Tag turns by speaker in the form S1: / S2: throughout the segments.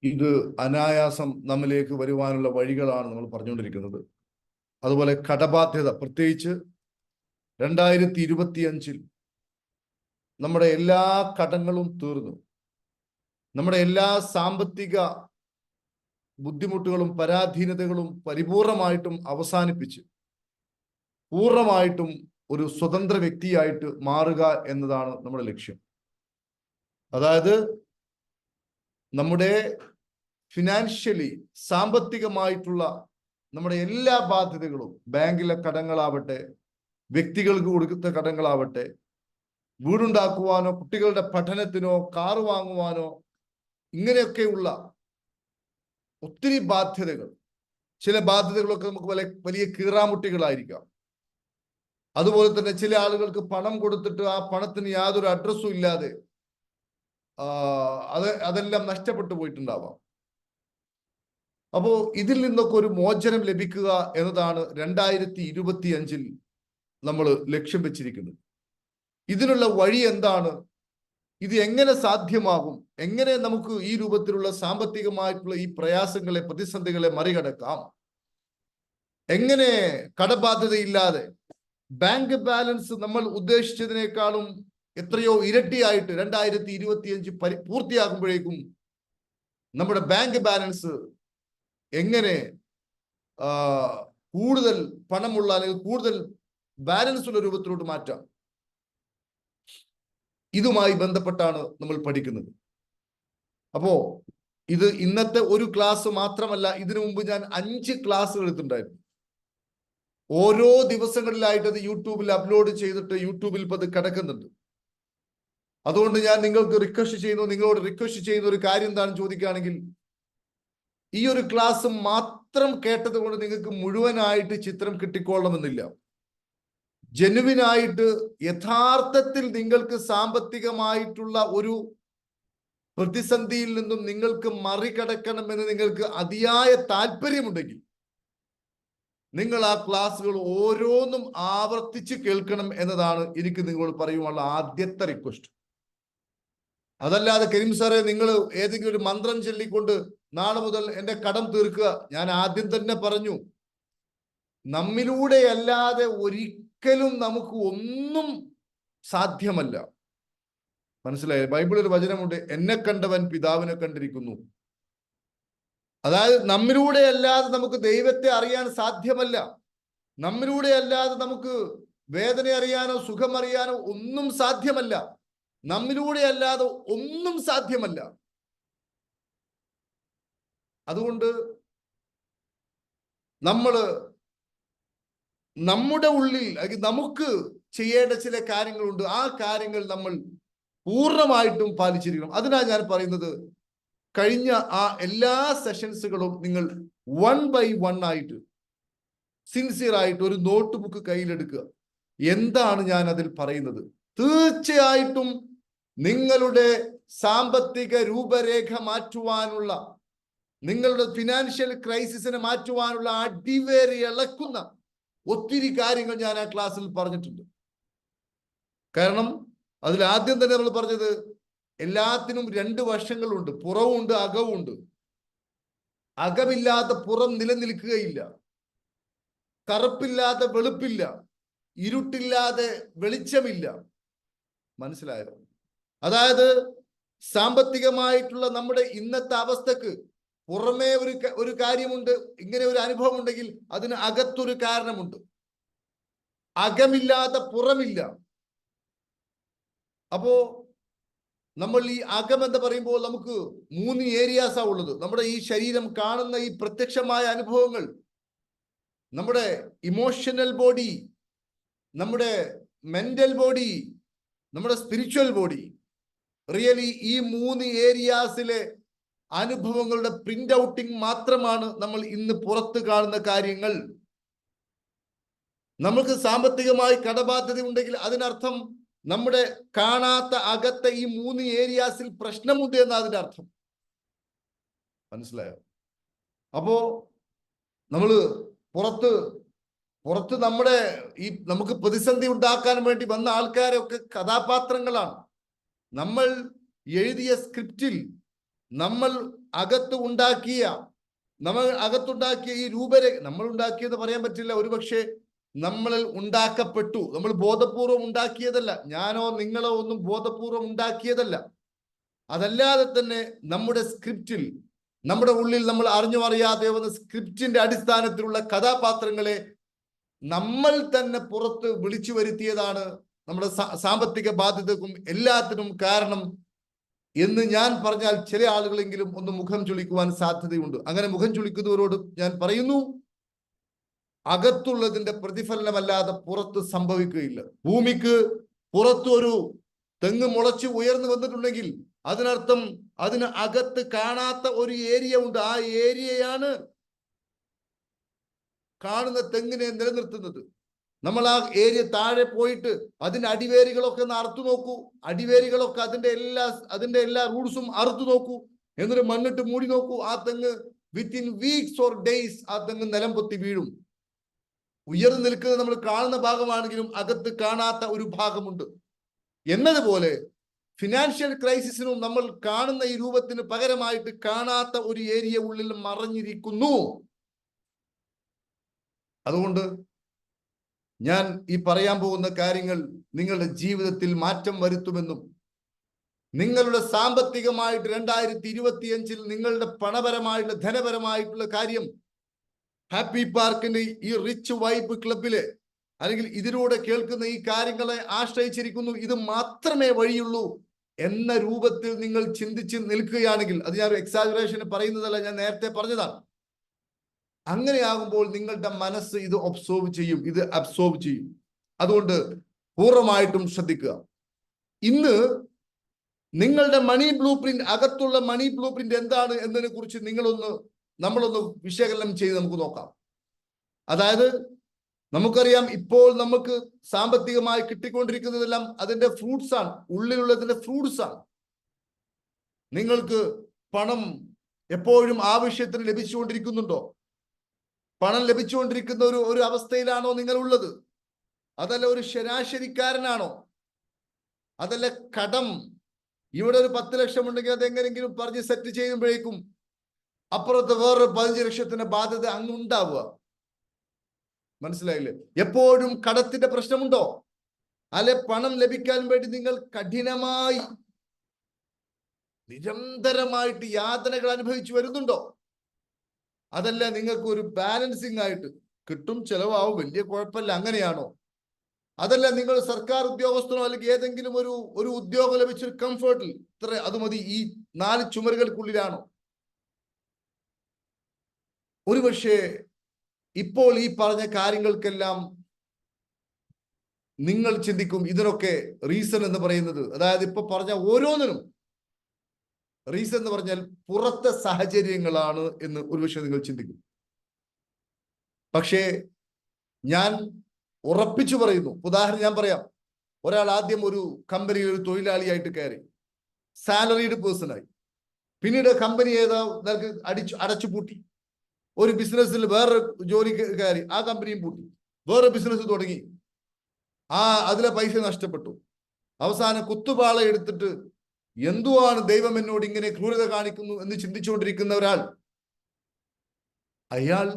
S1: ഇത് അനായാസം നമ്മിലേക്ക് വരുവാനുള്ള വഴികളാണ് നമ്മൾ പറഞ്ഞുകൊണ്ടിരിക്കുന്നത്. അതുപോലെ കടബാധ്യത, പ്രത്യേകിച്ച് 2025 നമ്മുടെ എല്ലാ കടങ്ങളും തീർന്നു. നമ്മുടെ എല്ലാ സാമ്പത്തിക ബുദ്ധിമുട്ടുകളും പരാധീനതകളും പരിപൂർണമായിട്ടും അവസാനിപ്പിച്ച് പൂർണ്ണമായിട്ടും ഒരു സ്വതന്ത്ര വ്യക്തിയായിട്ട് മാറുക എന്നതാണ് നമ്മുടെ ലക്ഷ്യം. അതായത് നമ്മുടെ ഫിനാൻഷ്യലി, സാമ്പത്തികമായിട്ടുള്ള നമ്മുടെ എല്ലാ ബാധ്യതകളും, ബാങ്കിലെ കടങ്ങളാവട്ടെ, വ്യക്തികൾക്ക് കൊടുക്കുന്ന കടങ്ങളാവട്ടെ, വീടുണ്ടാക്കുവാനോ കുട്ടികളുടെ പഠനത്തിനോ കാറ് വാങ്ങുവാനോ, ഇങ്ങനെയൊക്കെയുള്ള ഒത്തിരി ബാധ്യതകൾ, ചില ബാധ്യതകളൊക്കെ നമുക്ക് വലിയ കീറാമുട്ടികളായിരിക്കാം. അതുപോലെ തന്നെ ചില ആളുകൾക്ക് പണം കൊടുത്തിട്ട് ആ പണത്തിന് യാതൊരു അഡ്രസ്സും ഇല്ലാതെ അതെല്ലാം നഷ്ടപ്പെട്ടു പോയിട്ടുണ്ടാവാം. അപ്പോ ഇതിൽ നിന്നൊക്കെ ഒരു മോചനം ലഭിക്കുക എന്നതാണ് 2025 നമ്മൾ ലക്ഷ്യം വെച്ചിരിക്കുന്നത്. ഇതിനുള്ള വഴി എന്താണ്? ഇത് എങ്ങനെ സാധ്യമാകും? എങ്ങനെ നമുക്ക് ഈ രൂപത്തിലുള്ള സാമ്പത്തികമായിട്ടുള്ള ഈ പ്രയാസങ്ങളെ, പ്രതിസന്ധികളെ മറികടക്കാം? എങ്ങനെ കടബാധ്യതയില്ലാതെ, ബാങ്ക് ബാലൻസ് നമ്മൾ ഉദ്ദേശിച്ചതിനേക്കാളും എത്രയോ ഇരട്ടിയായിട്ട് 2025 പൂർത്തിയാകുമ്പോഴേക്കും നമ്മുടെ ബാങ്ക് ബാലൻസ് എങ്ങനെ കൂടുതൽ പണമുള്ള അല്ലെങ്കിൽ കൂടുതൽ ബാലൻസ് ഉള്ള രൂപത്തിലോട്ട് മാറ്റാം, ഇതുമായി ബന്ധപ്പെട്ടാണ് നമ്മൾ പഠിക്കുന്നത്. അപ്പോ ഇത് ഇന്നത്തെ ഒരു ക്ലാസ് മാത്രമല്ല, ഇതിനു മുമ്പ് ഞാൻ 5 ക്ലാസ്സുകൾ എടുത്തിട്ടുണ്ടായിരുന്നു. ഓരോ ദിവസങ്ങളിലായിട്ട് അത് യൂട്യൂബിൽ അപ്ലോഡ് ചെയ്തിട്ട് യൂട്യൂബിൽ അത് കിടക്കുന്നുണ്ട്. അതുകൊണ്ട് ഞാൻ നിങ്ങളോട് റിക്വസ്റ്റ് ചെയ്യുന്ന ഒരു കാര്യം എന്താണെന്ന് ചോദിക്കുകയാണെങ്കിൽ, ഈ ഒരു ക്ലാസ് മാത്രം കേട്ടത് കൊണ്ട് നിങ്ങൾക്ക് മുഴുവനായിട്ട് ചിത്രം കിട്ടിക്കൊള്ളണമെന്നില്ല. ജെനുവിനായിട്ട്, യഥാർത്ഥത്തിൽ നിങ്ങൾക്ക് സാമ്പത്തികമായിട്ടുള്ള ഒരു പ്രതിസന്ധിയിൽ നിന്നും നിങ്ങൾക്ക് മറികടക്കണമെന്ന് നിങ്ങൾക്ക് അതിയായ താല്പര്യമുണ്ടെങ്കിൽ നിങ്ങൾ ആ ക്ലാസ്സുകൾ ഓരോന്നും ആവർത്തിച്ച് കേൾക്കണം എന്നതാണ് എനിക്ക് നിങ്ങളോട് പറയുവാനുള്ള ആദ്യത്തെ റിക്വസ്റ്റ്. അതല്ലാതെ കരീം സാറെ നിങ്ങൾ ഏതെങ്കിലും ഒരു മന്ത്രം ചൊല്ലിക്കൊണ്ട് നാളെ മുതൽ എൻ്റെ കടം തീർക്കുക, ഞാൻ ആദ്യം തന്നെ പറഞ്ഞു, നമ്മിലൂടെ അല്ലാതെ ഒരിക്കലും നമുക്ക് ഒന്നും സാധ്യമല്ല. മനസ്സിലായി? ബൈബിളിൽ ഒരു വചനമുണ്ട്, എന്നെ കണ്ടവൻ പിതാവിനെ കണ്ടിരിക്കുന്നു. അതായത് നമ്മിലൂടെ അല്ലാതെ നമുക്ക് ദൈവത്തെ അറിയാൻ സാധ്യമല്ല. നമ്മിലൂടെ അല്ലാതെ നമുക്ക് വേദന അറിയാനോ സുഖം അറിയാനോ ഒന്നും സാധ്യമല്ല. നമ്മിലൂടെ അല്ലാതെ ഒന്നും സാധ്യമല്ല. അതുകൊണ്ട് നമ്മുടെ ഉള്ളിൽ നമുക്ക് ചെയ്യേണ്ട ചില കാര്യങ്ങളുണ്ട്. ആ കാര്യങ്ങൾ നമ്മൾ പൂർണ്ണമായിട്ടും പാലിച്ചിരിക്കണം. അതിനാണ് ഞാൻ പറയുന്നത്, കഴിഞ്ഞ ആ എല്ലാ സെഷൻസുകളും നിങ്ങൾ 1 by 1 ആയിട്ട് സിൻസിയർ ആയിട്ട് ഒരു നോട്ട് ബുക്ക് കയ്യിലെടുക്കുക. എന്താണ് ഞാൻ അതിൽ പറയുന്നത്? തീർച്ചയായിട്ടും നിങ്ങളുടെ സാമ്പത്തിക രൂപരേഖ മാറ്റുവാനുള്ള, നിങ്ങളുടെ ഫിനാൻഷ്യൽ ക്രൈസിസിനെ മാറ്റുവാനുള്ള അടിവേറി ഇളക്കുന്ന ഒത്തിരി കാര്യങ്ങൾ ഞാൻ ആ ക്ലാസ്സിൽ പറഞ്ഞിട്ടുണ്ട്. കാരണം അതിൽ ആദ്യം തന്നെ നമ്മൾ പറഞ്ഞത്, എല്ലാത്തിനും 2 വശങ്ങളുണ്ട്, പുറവുണ്ട് അകവുണ്ട്. അകമില്ലാത്ത പുറം നിലനിൽക്കുകയില്ല. കറുപ്പില്ലാതെ വെളുപ്പില്ല, ഇരുട്ടില്ലാതെ വെളിച്ചമില്ല. മനസ്സിലായോ? അതായത് സാമ്പത്തികമായിട്ടുള്ള നമ്മുടെ ഇന്നത്തെ അവസ്ഥക്ക് പുറമേ ഒരു കാര്യമുണ്ട്. ഇങ്ങനെ ഒരു അനുഭവം ഉണ്ടെങ്കിൽ അതിന് അകത്തൊരു കാരണമുണ്ട്. അകമില്ലാതെ പുറമില്ല. അപ്പോ നമ്മൾ ഈ അകം എന്ന് പറയുമ്പോൾ നമുക്ക് 3 ഏരിയാസാണ് ഉള്ളത്. നമ്മുടെ ഈ ശരീരം കാണുന്ന ഈ പ്രത്യക്ഷമായ അനുഭവങ്ങൾ, നമ്മുടെ ഇമോഷണൽ ബോഡി, നമ്മുടെ മെന്റൽ ബോഡി, നമ്മുടെ സ്പിരിച്വൽ ബോഡി. റിയലി ഈ 3 ഏരിയാസിലെ അനുഭവങ്ങളുടെ പ്രിന്റ് ഔട്ടിങ് മാത്രമാണ് നമ്മൾ ഇന്ന് പുറത്ത് കാണുന്ന കാര്യങ്ങൾ. നമുക്ക് സാമ്പത്തികമായി കടബാധ്യത ഉണ്ടെങ്കിൽ അതിനർത്ഥം നമ്മുടെ കാണാത്ത അകത്തെ ഈ 3 ഏരിയാസിൽ പ്രശ്നമുണ്ട് എന്നാണ് അതിന്റെ അർത്ഥം. മനസ്സിലായോ? അപ്പോ നമ്മള് പുറത്ത് നമ്മുടെ ഈ നമുക്ക് പ്രതിസന്ധി ഉണ്ടാക്കാൻ വേണ്ടി വന്ന ആൾക്കാരൊക്കെ കഥാപാത്രങ്ങളാണ്. നമ്മൾ എഴുതിയ സ്ക്രിപ്റ്റിൽ നമ്മൾ അകത്ത് ഉണ്ടാക്കിയ ഈ നമ്മൾ ഉണ്ടാക്കിയെന്ന് പറയാൻ പറ്റില്ല, ഒരുപക്ഷെ നമ്മളിൽ ഉണ്ടാക്കപ്പെട്ടു. നമ്മൾ ബോധപൂർവം ഉണ്ടാക്കിയതല്ല, ഞാനോ നിങ്ങളോ ഒന്നും ബോധപൂർവം ഉണ്ടാക്കിയതല്ല. അതല്ലാതെ തന്നെ നമ്മുടെ സ്ക്രിപ്റ്റിൽ, നമ്മുടെ ഉള്ളിൽ നമ്മൾ അറിയാതെ വന്ന സ്ക്രിപ്റ്റിന്റെ അടിസ്ഥാനത്തിലുള്ള കഥാപാത്രങ്ങളെ നമ്മൾ തന്നെ പുറത്ത് വിളിച്ചു വരുത്തിയതാണ് നമ്മുടെ സാമ്പത്തിക ബാധ്യതക്കും എല്ലാത്തിനും കാരണം എന്ന് ഞാൻ പറഞ്ഞാൽ ചില ആളുകളെങ്കിലും ഒന്ന് മുഖം ചുളിക്കുവാൻ സാധ്യതയുണ്ട്. അങ്ങനെ മുഖം ചുളിക്കുന്നവരോട് ഞാൻ പറയുന്നു, അകത്തുള്ളതിന്റെ പ്രതിഫലനമല്ലാതെ പുറത്ത് സംഭവിക്കുകയില്ല. ഭൂമിക്ക് പുറത്ത് ഒരു തെങ്ങ് മുളച്ച് ഉയർന്നു വന്നിട്ടുണ്ടെങ്കിൽ അതിനർത്ഥം അതിന് അകത്ത് കാണാത്ത ഒരു ഏരിയ ഉണ്ട്. ആ ഏരിയയാണ് കാണുന്ന തെങ്ങിനെ നിലനിർത്തുന്നത്. നമ്മൾ ആ ഏരിയ താഴെ പോയിട്ട് അതിന്റെ അടിവേരുകളൊക്കെ ഒന്ന് അറുത്തു നോക്കൂ. അടിവേരുകളൊക്കെ അതിന്റെ എല്ലാ റൂട്ട്സും അറുത്തു നോക്കൂ. എന്നിട്ട് മണ്ണിട്ട് മൂടി നോക്കൂ. ആ തെങ്ങ് വിത്തിൻ വീക്സ് ഓർ ഡേയ്സ് ആ തെങ്ങ് നിലം പൊത്തി വീഴും. ഉയർന്നു നിൽക്കുന്നത് നമ്മൾ കാണുന്ന ഭാഗമാണെങ്കിലും അകത്ത് കാണാത്ത ഒരു ഭാഗമുണ്ട്. എന്നതുപോലെ ഫിനാൻഷ്യൽ ക്രൈസിസിനും നമ്മൾ കാണുന്ന ഈ രൂപത്തിന് പകരമായിട്ട് കാണാത്ത ഒരു ഏരിയ ഉള്ളിൽ മറഞ്ഞിരിക്കുന്നു. അതുകൊണ്ട് ഞാൻ ഈ പറയാൻ പോകുന്ന കാര്യങ്ങൾ നിങ്ങളുടെ ജീവിതത്തിൽ മാറ്റം വരുത്തുമെന്നും നിങ്ങളുടെ സാമ്പത്തികമായിട്ട് 2025 നിങ്ങളുടെ പണപരമായിട്ടുള്ള ധനപരമായിട്ടുള്ള കാര്യം ഹാപ്പി പാർക്കിന്റെ ഈ റിച്ച് വൈബ് ക്ലബില് അല്ലെങ്കിൽ ഇതിലൂടെ കേൾക്കുന്ന ഈ കാര്യങ്ങളെ ആശ്രയിച്ചിരിക്കുന്നു, ഇത് മാത്രമേ വഴിയുള്ളൂ എന്ന രൂപത്തിൽ നിങ്ങൾ ചിന്തിച്ച് നിൽക്കുകയാണെങ്കിൽ, അത് ഞാൻ എക്സാജറേഷന് പറയുന്നതല്ല, ഞാൻ നേരത്തെ പറഞ്ഞതാണ്. അങ്ങനെയാകുമ്പോൾ നിങ്ങളുടെ മനസ്സ് ഇത് അബ്സോർബ് ചെയ്യും. അതുകൊണ്ട് പൂർണ്ണമായിട്ടും ശ്രദ്ധിക്കുക. ഇന്ന് നിങ്ങളുടെ മണി ബ്ലൂ പ്രിന്റ്, അകത്തുള്ള മണി ബ്ലൂ പ്രിന്റ് എന്താണ് എന്നതിനെ കുറിച്ച് നമ്മളൊന്ന് വിശകലനം ചെയ്ത് നമുക്ക് നോക്കാം. അതായത് നമുക്കറിയാം, ഇപ്പോൾ നമുക്ക് സാമ്പത്തികമായി കിട്ടിക്കൊണ്ടിരിക്കുന്നതെല്ലാം അതിന്റെ ഫ്രൂട്ട്സ് ആണ്, ഉള്ളിലുള്ളതിന്റെ ഫ്രൂട്ട്സ് ആണ്. നിങ്ങൾക്ക് പണം എപ്പോഴും ആവശ്യത്തിന് ലഭിച്ചുകൊണ്ടിരിക്കുന്നുണ്ടോ? പണം ലഭിച്ചുകൊണ്ടിരിക്കുന്ന ഒരു അവസ്ഥയിലാണോ നിങ്ങൾ ഉള്ളത്? അതല്ല ഒരു ശരാശരിക്കാരനാണോ? അതല്ല കടം, ഇവിടെ ഒരു 10 ലക്ഷം ഉണ്ടെങ്കിൽ അതെങ്ങനെങ്കിലും പറഞ്ഞ് സെറ്റ് ചെയ്യുമ്പോഴേക്കും അപ്പുറത്ത് വേറൊരു 15 ലക്ഷത്തിന്റെ ബാധ്യത അങ്ങ് ഉണ്ടാവുക. മനസ്സിലായില്ലേ? എപ്പോഴും കടത്തിന്റെ പ്രശ്നമുണ്ടോ? അല്ലെ പണം ലഭിക്കാൻ വേണ്ടി നിങ്ങൾ കഠിനമായി നിരന്തരമായിട്ട് യാതനകൾ അനുഭവിച്ചു വരുന്നുണ്ടോ? അതല്ല നിങ്ങൾക്ക് ഒരു ബാലൻസിങ് ആയിട്ട് കിട്ടും, ചെലവാവും, വലിയ കുഴപ്പമില്ല, അങ്ങനെയാണോ? അതല്ല നിങ്ങൾ സർക്കാർ ഉദ്യോഗസ്ഥനോ അല്ലെങ്കിൽ ഏതെങ്കിലും ഒരു ഉദ്യോഗം ലഭിച്ചൊരു കംഫർട്ടിൽ അത് മതി, ഈ 4 ചുമരുകൾക്കുള്ളിലാണോ? ഒരുപക്ഷെ ഇപ്പോൾ ഈ പറഞ്ഞ കാര്യങ്ങൾക്കെല്ലാം നിങ്ങൾ ചിന്തിക്കും, ഇതിനൊക്കെ റീസൺ എന്ന് പറയുന്നത്, അതായത് ഇപ്പൊ പറഞ്ഞ ഓരോന്നിനും റീസൺ എന്ന് പറഞ്ഞാൽ പുറത്തെ സാഹചര്യങ്ങളാണ് എന്ന് ഒരുപക്ഷെ നിങ്ങൾ ചിന്തിക്കും. പക്ഷേ ഞാൻ ഉറപ്പിച്ചു പറയുന്നു, ഉദാഹരണം ഞാൻ പറയാം. ഒരാൾ ആദ്യം ഒരു കമ്പനിയിൽ ഒരു തൊഴിലാളിയായിട്ട് കയറി, സാലറീഡ് പേഴ്സണായി. പിന്നീട് കമ്പനി അടച്ചു പൂട്ടി. ഒരു ബിസിനസ്സിൽ വേറൊരു ജോലി കയറി, ആ കമ്പനിയും പൂട്ടി. വേറെ ബിസിനസ് തുടങ്ങി, അതിലെ പൈസ നഷ്ടപ്പെട്ടു. അവസാനം കുത്തുപാള എടുത്തിട്ട് എന്തുവാണ് ദൈവം എന്നോട് ഇങ്ങനെ ക്രൂരത കാണിക്കുന്നു എന്ന് ചിന്തിച്ചുകൊണ്ടിരിക്കുന്ന ഒരാൾ, അയാൾ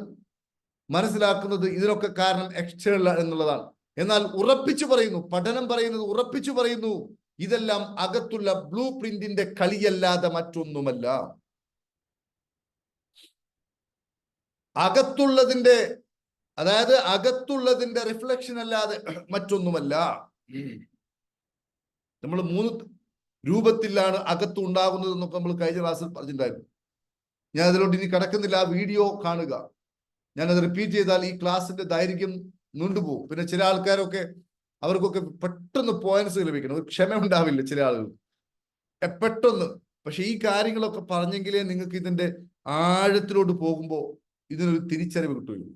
S1: മനസ്സിലാക്കുന്നത് ഇതിനൊക്കെ കാരണം എക്സ്റ്റേണൽ എന്നുള്ളതാണ്. എന്നാൽ ഉറപ്പിച്ചു പറയുന്നു, പഠനം പറയുന്നത് ഉറപ്പിച്ചു പറയുന്നു, ഇതെല്ലാം അകത്തുള്ള ബ്ലൂ പ്രിന്റിന്റെ കളിയല്ലാതെ മറ്റൊന്നുമല്ല. അകത്തുള്ളതിന്റെ റിഫ്ലക്ഷൻ അല്ലാതെ മറ്റൊന്നുമല്ല. നമ്മൾ 3 രൂപത്തിലാണ് അകത്ത് ഉണ്ടാകുന്നത് എന്നൊക്കെ നമ്മൾ കഴിഞ്ഞ ക്ലാസ്സിൽ പറഞ്ഞിട്ടുണ്ടായിരുന്നു. ഞാൻ അതിലോട്ട് ഇനി കടക്കുന്നില്ല, ആ വീഡിയോ കാണുക. ഞാനത് റിപ്പീറ്റ് ചെയ്താൽ ഈ ക്ലാസ്സിന്റെ ദൈർഘ്യം നീണ്ടുപോകും. പിന്നെ ചില ആൾക്കാരൊക്കെ അവർക്കൊക്കെ പെട്ടെന്ന് പോയിന്റ്സ് ലഭിക്കണം, ഒരു ക്ഷമ ഉണ്ടാവില്ല ചില ആളുകൾ പെട്ടെന്ന്. പക്ഷെ ഈ കാര്യങ്ങളൊക്കെ പറഞ്ഞെങ്കിലേ നിങ്ങൾക്ക് ഇതിന്റെ ആഴത്തിലോട്ട് പോകുമ്പോൾ ഇതിനൊരു തിരിച്ചറിവ് കിട്ടുള്ളൂ.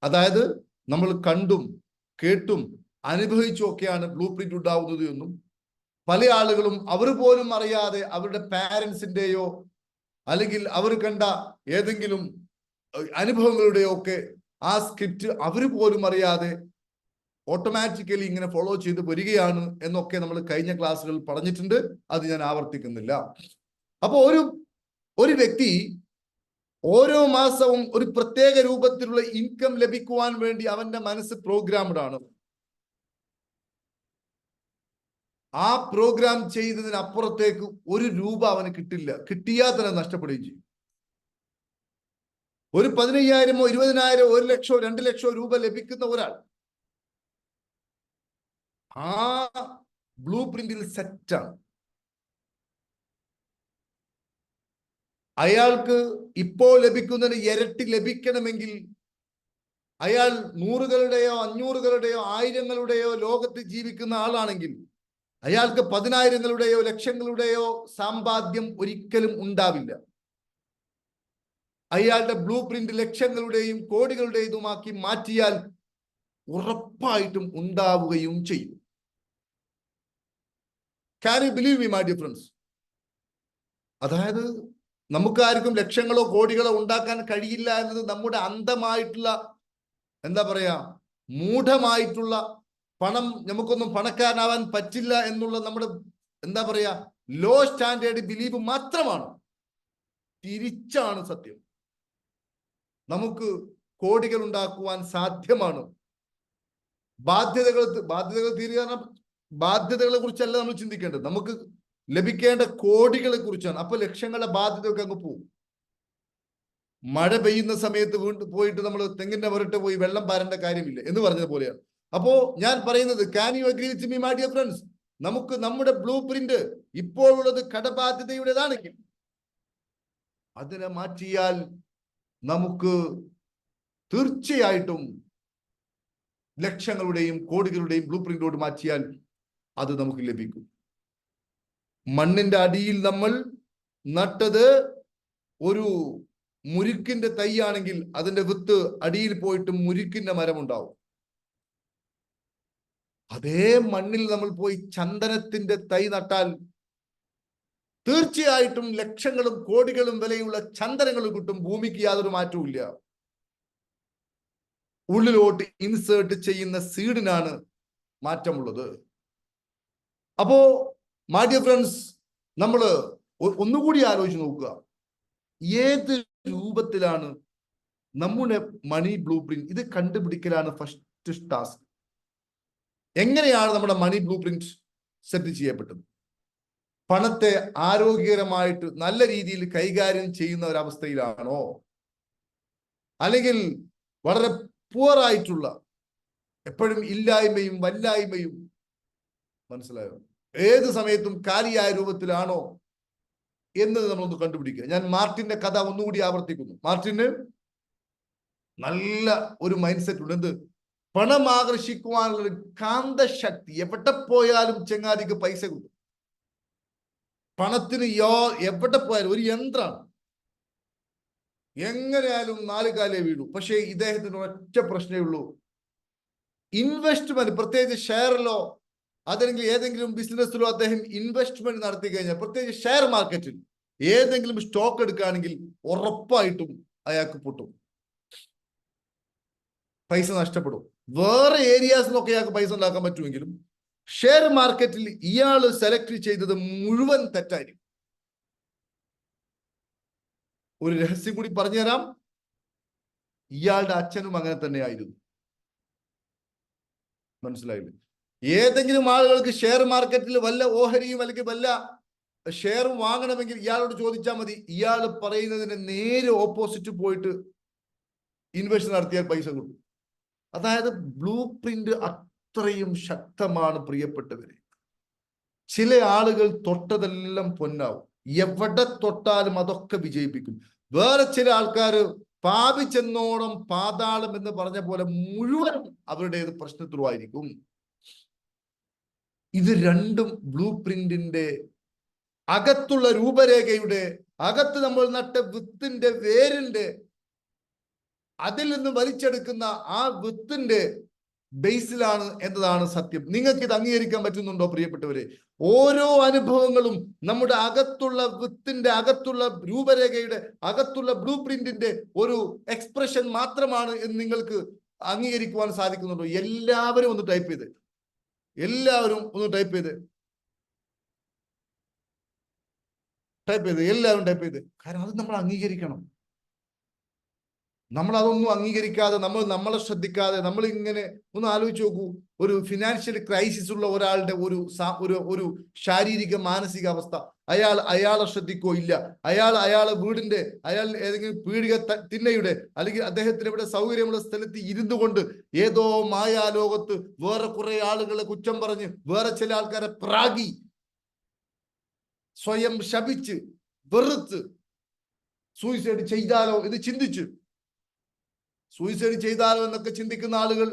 S1: അതായത് നമ്മൾ കണ്ടും കേട്ടും അനുഭവിച്ചും ഒക്കെയാണ് ബ്ലൂ പ്രിന്റ് ഉണ്ടാവുന്നത് എന്നും പല ആളുകളും അവർ പോലും അറിയാതെ അവരുടെ പാരൻസിന്റെയോ അല്ലെങ്കിൽ അവർ കണ്ട ഏതെങ്കിലും അനുഭവങ്ങളുടെയോ ഒക്കെ ആ സ്ക്രിപ്റ്റ് അവർ പോലും അറിയാതെ ഓട്ടോമാറ്റിക്കലി ഇങ്ങനെ ഫോളോ ചെയ്ത് വരികയാണ് എന്നൊക്കെ നമ്മൾ കഴിഞ്ഞ ക്ലാസ്സുകളിൽ പറഞ്ഞിട്ടുണ്ട്. അത് ഞാൻ ആവർത്തിക്കുന്നില്ല. അപ്പോൾ ഒരു വ്യക്തി ഓരോ മാസവും ഒരു പ്രത്യേക രൂപത്തിലുള്ള ഇൻകം ലഭിക്കുവാൻ വേണ്ടി അവന്റെ മനസ്സ് പ്രോഗ്രാംഡ് ആണ്. ആ പ്രോഗ്രാം ചെയ്തതിനപ്പുറത്തേക്ക് ഒരു രൂപ അവന് കിട്ടില്ല, കിട്ടിയാൽ തന്നെ നഷ്ടപ്പെടുകയും ചെയ്യും. ഒരു 15,000, 20,000, 1 ലക്ഷം, 2 ലക്ഷം രൂപ ലഭിക്കുന്ന ഒരാൾ ആ ബ്ലൂ പ്രിന്റിൽ സെറ്റാണ്. അയാൾക്ക് ഇപ്പോൾ ലഭിക്കുന്നതിന് ഇരട്ടി ലഭിക്കണമെങ്കിൽ അയാൾ 100കളുടെയോ 500കളുടെയോ 1000ങ്ങളുടെയോ ലോകത്ത് ജീവിക്കുന്ന ആളാണെങ്കിൽ അയാൾക്ക് 10,000ങ്ങളുടെയോ ലക്ഷങ്ങളുടെയോ സമ്പാദ്യം ഒരിക്കലും ഉണ്ടാവില്ല. അയാളുടെ ബ്ലൂ പ്രിന്റ് ലക്ഷങ്ങളുടെയും കോടികളുടേതുമാക്കി മാറ്റിയാൽ ഉറപ്പായിട്ടും ഉണ്ടാവുകയും ചെയ്യും. Can you believe me, my dear friends? അതായത് നമുക്കാർക്കും ലക്ഷങ്ങളോ കോടികളോ ഉണ്ടാക്കാൻ കഴിയില്ല എന്നത് നമ്മുടെ അന്ധമായിട്ടുള്ള, എന്താ പറയാ, മൂഢമായിട്ടുള്ള, പണം നമുക്കൊന്നും പണക്കാരനാവാൻ പറ്റില്ല എന്നുള്ള നമ്മുടെ, എന്താ പറയാ, ലോ സ്റ്റാൻഡേർഡ് ബിലീഫ് മാത്രമാണ്. തിരിച്ചാണ് സത്യം. നമുക്ക് കോടികൾ ഉണ്ടാക്കുവാൻ സാധ്യമാണ്. ബാധ്യതകൾ തീരുക, ബാധ്യതകളെ കുറിച്ചല്ല നമ്മൾ ചിന്തിക്കേണ്ടത്, നമുക്ക് ലഭിക്കേണ്ട കോടികളെ കുറിച്ചാണ്. അപ്പൊ ലക്ഷങ്ങളുടെ ബാധ്യതയൊക്കെ അങ്ങ് പോകും. മഴ പെയ്യുന്ന സമയത്ത് വീണ്ടും പോയിട്ട് നമ്മൾ തെങ്ങിന്റെ പുറത്ത് പോയി വെള്ളം പാരേണ്ട കാര്യമില്ല എന്ന് പറഞ്ഞത് പോലെയാണ്. അപ്പോ ഞാൻ പറയുന്നത്, can you agree with me my dear friends? നമുക്ക് നമ്മുടെ ബ്ലൂ പ്രിന്റ് ഇപ്പോഴുള്ളത് കടബാധ്യതയുടേതാണെങ്കിൽ അതിനെ മാറ്റിയാൽ നമുക്ക് തീർച്ചയായിട്ടും ലക്ഷങ്ങളുടെയും കോടികളുടെയും ബ്ലൂ പ്രിന്റോട് മാറ്റിയാൽ അത് നമുക്ക് ലഭിക്കും. മണ്ണിന്റെ അടിയിൽ നമ്മൾ നട്ടത് ഒരു മുരുക്കിന്റെ തൈയാണെങ്കിൽ അതിന്റെ വിത്ത് അടിയിൽ പോയിട്ട് മുരുക്കിന്റെ മരം ഉണ്ടാവും. അതേ മണ്ണിൽ നമ്മൾ പോയി ചന്ദനത്തിന്റെ തൈ നട്ടാൽ തീർച്ചയായിട്ടും ലക്ഷങ്ങളും കോടികളും വിലയുള്ള ചന്ദനങ്ങൾ കിട്ടും. ഭൂമിക്ക് യാതൊരു മാറ്റവും ഇല്ല. ഉള്ളിലോട്ട് ഇൻസേർട്ട് ചെയ്യുന്ന സീഡിനാണ് മാറ്റമുള്ളത്. അപ്പോ മൈ ഡിയർ ഫ്രണ്ട്സ്, നമ്മൾ ഒന്നുകൂടി ആലോചിച്ച് നോക്കുക, ഏത് രൂപത്തിലാണ് നമ്മുടെ മണി ബ്ലൂ പ്രിന്റ്? ഇത് കണ്ടുപിടിക്കലാണ് ഫസ്റ്റ് ടാസ്ക്. എങ്ങനെയാണ് നമ്മുടെ മണി ബ്ലൂ പ്രിന്റ് സെറ്റ് ചെയ്യപ്പെട്ടത്? പണത്തെ ആരോഗ്യകരമായിട്ട് നല്ല രീതിയിൽ കൈകാര്യം ചെയ്യുന്ന ഒരവസ്ഥയിലാണോ, അല്ലെങ്കിൽ വളരെ പുവറായിട്ടുള്ള, എപ്പോഴും ഇല്ലായ്മയും വല്ലായ്മയും, മനസ്സിലായോ, ഏത് സമയത്തും കാലിയായ രൂപത്തിലാണോ എന്നത് നമ്മളൊന്ന് കണ്ടുപിടിക്കുക. ഞാൻ മാർട്ടിന്റെ കഥ ഒന്നുകൂടി ആവർത്തിക്കുന്നു. മാർട്ടിന് നല്ല ഒരു മൈൻഡ് സെറ്റ് ഉണ്ട്. എന്ത്? പണം ആകർഷിക്കുവാനുള്ള ഒരു കാന്തശക്തി. എവിടെ പോയാലും ചെങ്ങാതിക്ക് പൈസ കിട്ടും. പണത്തിന് എവിടെ പോയാലും ഒരു യന്ത്രമാണ്. എങ്ങനെയായാലും 4 കാലേ വീഴൂ. പക്ഷേ ഇദ്ദേഹത്തിന് ഒറ്റ പ്രശ്നമേ ഉള്ളൂ, ഇൻവെസ്റ്റ്മെന്റ്, പ്രത്യേകിച്ച് ഷെയറിലോ അതല്ലെങ്കിൽ ഏതെങ്കിലും ബിസിനസ്സിലോ അദ്ദേഹം ഇൻവെസ്റ്റ്മെന്റ് നടത്തി കഴിഞ്ഞാൽ, പ്രത്യേകിച്ച് ഷെയർ മാർക്കറ്റിൽ ഏതെങ്കിലും സ്റ്റോക്ക് എടുക്കുകയാണെങ്കിൽ ഉറപ്പായിട്ടും അയാൾക്ക് പൊട്ടും, പൈസ നഷ്ടപ്പെടും. വേറെ ഏരിയാസിലൊക്കെ അയാൾക്ക് പൈസ ഉണ്ടാക്കാൻ പറ്റുമെങ്കിലും ഷെയർ മാർക്കറ്റിൽ ഇയാൾ സെലക്ട് ചെയ്തത് മുഴുവൻ തെറ്റായിരിക്കും. ഒരു രഹസ്യം കൂടി പറഞ്ഞുതരാം, ഇയാളുടെ അച്ഛനും അങ്ങനെ തന്നെയായിരുന്നു. മനസ്സിലായില്ലേ? ഏതെങ്കിലും ആളുകൾക്ക് ഷെയർ മാർക്കറ്റിൽ വല്ല ഓഹരിയും അല്ലെങ്കിൽ വല്ല ഷെയറും വാങ്ങണമെങ്കിൽ ഇയാളോട് ചോദിച്ചാൽ മതി. ഇയാൾ പറയുന്നതിന് നേരെ ഓപ്പോസിറ്റ് പോയിട്ട് ഇൻവെസ്റ്റ് നടത്തിയാൽ പൈസ കിട്ടും. അതായത് ബ്ലൂ പ്രിന്റ് അത്രയും ശക്തമാണ് പ്രിയപ്പെട്ടവരെ. ചില ആളുകൾ തൊട്ടതെല്ലാം പൊന്നാവും, എവിടെ തൊട്ടാലും അതൊക്കെ വിജയിപ്പിക്കും. വേറെ ചില ആൾക്കാർ പാപിച്ചെന്നോണം പാതാളം എന്ന് പറഞ്ഞ പോലെ മുഴുവൻ അവരുടേത് പ്രശ്നത്തിലുമായിരിക്കും. ഇത് രണ്ടും ബ്ലൂ പ്രിന്റിന്റെ അകത്തുള്ള രൂപരേഖയുടെ അകത്ത് നമ്മൾ നട്ട വിത്തിന്റെ വേരിന്റെ അതിൽ നിന്ന് വലിച്ചെടുക്കുന്ന ആ വിത്തിന്റെ ബേസിലാണ് എന്നതാണ് സത്യം. നിങ്ങൾക്ക് ഇത് അംഗീകരിക്കാൻ പറ്റുന്നുണ്ടോ പ്രിയപ്പെട്ടവരെ? ഓരോ അനുഭവങ്ങളും നമ്മുടെ അകത്തുള്ള വിത്തിന്റെ അകത്തുള്ള രൂപരേഖയുടെ അകത്തുള്ള ബ്ലൂ പ്രിന്റിന്റെ ഒരു എക്സ്പ്രഷൻ മാത്രമാണ് എന്ന് നിങ്ങൾക്ക് അംഗീകരിക്കുവാൻ സാധിക്കുന്നുണ്ടോ? എല്ലാവരും ഒന്ന് ടൈപ്പ് ചെയ്ത്, എല്ലാവരും ഒന്ന് ടൈപ്പ് ചെയ്ത്, ടൈപ്പ് ചെയ്ത്, എല്ലാവരും ടൈപ്പ് ചെയ്ത്. കാരണം അത് നമ്മൾ അംഗീകരിക്കണം. നമ്മൾ അതൊന്നും അംഗീകരിക്കാതെ, നമ്മളെ ശ്രദ്ധിക്കാതെ, നമ്മൾ ഇങ്ങനെ ഒന്ന് ആലോചിച്ച് നോക്കൂ. ഒരു ഫിനാൻഷ്യൽ ക്രൈസിസ് ഉള്ള ഒരാളുടെ ഒരു ശാരീരിക മാനസിക അവസ്ഥ, അയാളെ ശ്രദ്ധിക്കോ? ഇല്ല. അയാളെ വീടിന്റെ, അയാൾ ഏതെങ്കിലും പീഡിക തിണ്ണയുടെ അല്ലെങ്കിൽ അദ്ദേഹത്തിന് ഇവിടെ സൗകര്യമുള്ള സ്ഥലത്ത് ഇരുന്നു കൊണ്ട് ഏതോ മായാലോകത്ത് വേറെ കുറെ ആളുകളെ കുറ്റം പറഞ്ഞ്, വേറെ ചില ആൾക്കാരെ പ്രാഗി, സ്വയം ശപിച്ച് വെറുത്ത് സൂയിസൈഡ് ചെയ്താലോ എന്ന് ചിന്തിച്ച്, സൂയിസൈഡ് ചെയ്താലോ എന്നൊക്കെ ചിന്തിക്കുന്ന ആളുകൾ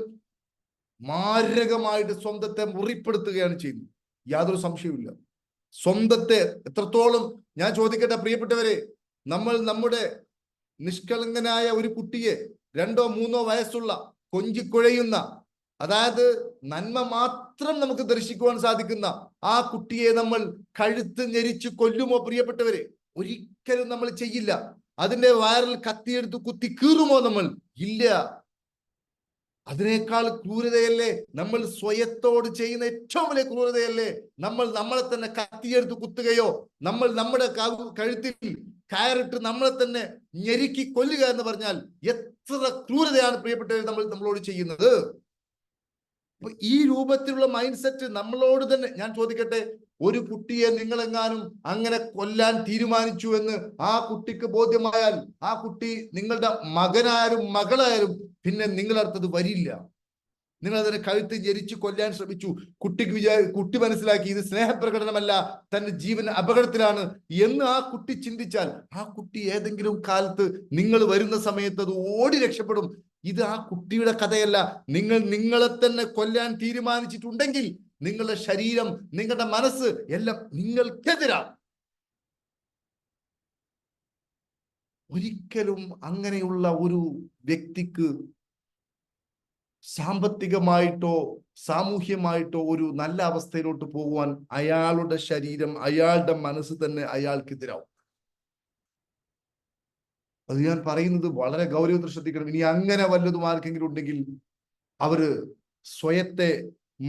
S1: മാരകമായിട്ട് സ്വന്തത്തെ മുറിപ്പെടുത്തുകയാണ് ചെയ്യുന്നത്. യാതൊരു സംശയവുമില്ല. സ്വന്തത്തെ എത്രത്തോളം, ഞാൻ ചോദിക്കട്ടെ പ്രിയപ്പെട്ടവരെ, നമ്മുടെ നിഷ്കളങ്കനായ ഒരു കുട്ടിയെ, 2 or 3 വയസ്സുള്ള കൊഞ്ചിക്കുഴയുന്ന, അതായത് നന്മ മാത്രം നമുക്ക് ദർശിക്കുവാൻ സാധിക്കുന്ന ആ കുട്ടിയെ നമ്മൾ കഴുത്ത് ഞെരിച്ച് കൊല്ലുമോ പ്രിയപ്പെട്ടവരെ? ഒരിക്കലും നമ്മൾ ചെയ്യില്ല. അതിന്റെ വയറിൽ കത്തിയെടുത്ത് കുത്തി കീറുമോ നമ്മൾ? ഇല്ല. അതിനേക്കാൾ ക്രൂരതയല്ലേ നമ്മൾ സ്വയത്തോട് ചെയ്യുന്ന ഏറ്റവും വലിയ ക്രൂരതയല്ലേ നമ്മളെ തന്നെ കത്തിയെടുത്ത് കുത്തുകയോ, നമ്മുടെ കഴുത്തിൽ കയറിട്ട് നമ്മളെ തന്നെ ഞെരുക്കി കൊല്ലുക എന്ന് പറഞ്ഞാൽ എത്ര ക്രൂരതയാണ് പ്രിയപ്പെട്ടവർ നമ്മളോട് ചെയ്യുന്നത്. അപ്പൊ ഈ രൂപത്തിലുള്ള മൈൻഡ് സെറ്റ് നമ്മളോട് തന്നെ, ഞാൻ ചോദിക്കട്ടെ, ഒരു കുട്ടിയെ നിങ്ങളെങ്ങാനും അങ്ങനെ കൊല്ലാൻ തീരുമാനിച്ചു എന്ന് ആ കുട്ടിക്ക് ബോധ്യമായാൽ, ആ കുട്ടി നിങ്ങളുടെ മകനായാലും മകളായാലും പിന്നെ നിങ്ങളടുത്തത് വരില്ല. നിങ്ങൾ അതിനെ കഴുത്ത് ഞെരിച്ച് കൊല്ലാൻ ശ്രമിച്ചു. കുട്ടി മനസ്സിലാക്കി ഇത് സ്നേഹപ്രകടനമല്ല, തന്റെ ജീവൻ അപകടത്തിലാണ് എന്ന് ആ കുട്ടി ചിന്തിച്ചാൽ, ആ കുട്ടി ഏതെങ്കിലും കാലത്ത് നിങ്ങൾ വരുന്ന സമയത്ത് അത് ഓടി രക്ഷപ്പെടും. ഇത് ആ കുട്ടിയുടെ കഥയല്ല. നിങ്ങളെ തന്നെ കൊല്ലാൻ തീരുമാനിച്ചിട്ടുണ്ടെങ്കിൽ നിങ്ങളുടെ ശരീരം, നിങ്ങളുടെ മനസ്സ് എല്ലാം നിങ്ങൾക്കെതിരാണ്. ഒരിക്കലും അങ്ങനെയുള്ള ഒരു വ്യക്തിക്ക് സാമ്പത്തികമായിട്ടോ സാമൂഹ്യമായിട്ടോ ഒരു നല്ല അവസ്ഥയിലോട്ട് പോകുവാൻ അയാളുടെ ശരീരം, അയാളുടെ മനസ്സ് തന്നെ അയാൾക്കെതിരാവും. അത് ഞാൻ പറയുന്നത് വളരെ ഗൗരവത്തിൽ ശ്രദ്ധിക്കണം. ഇനി അങ്ങനെ വല്ലതും ആർക്കെങ്കിലും ഉണ്ടെങ്കിൽ അവര് സ്വയത്തെ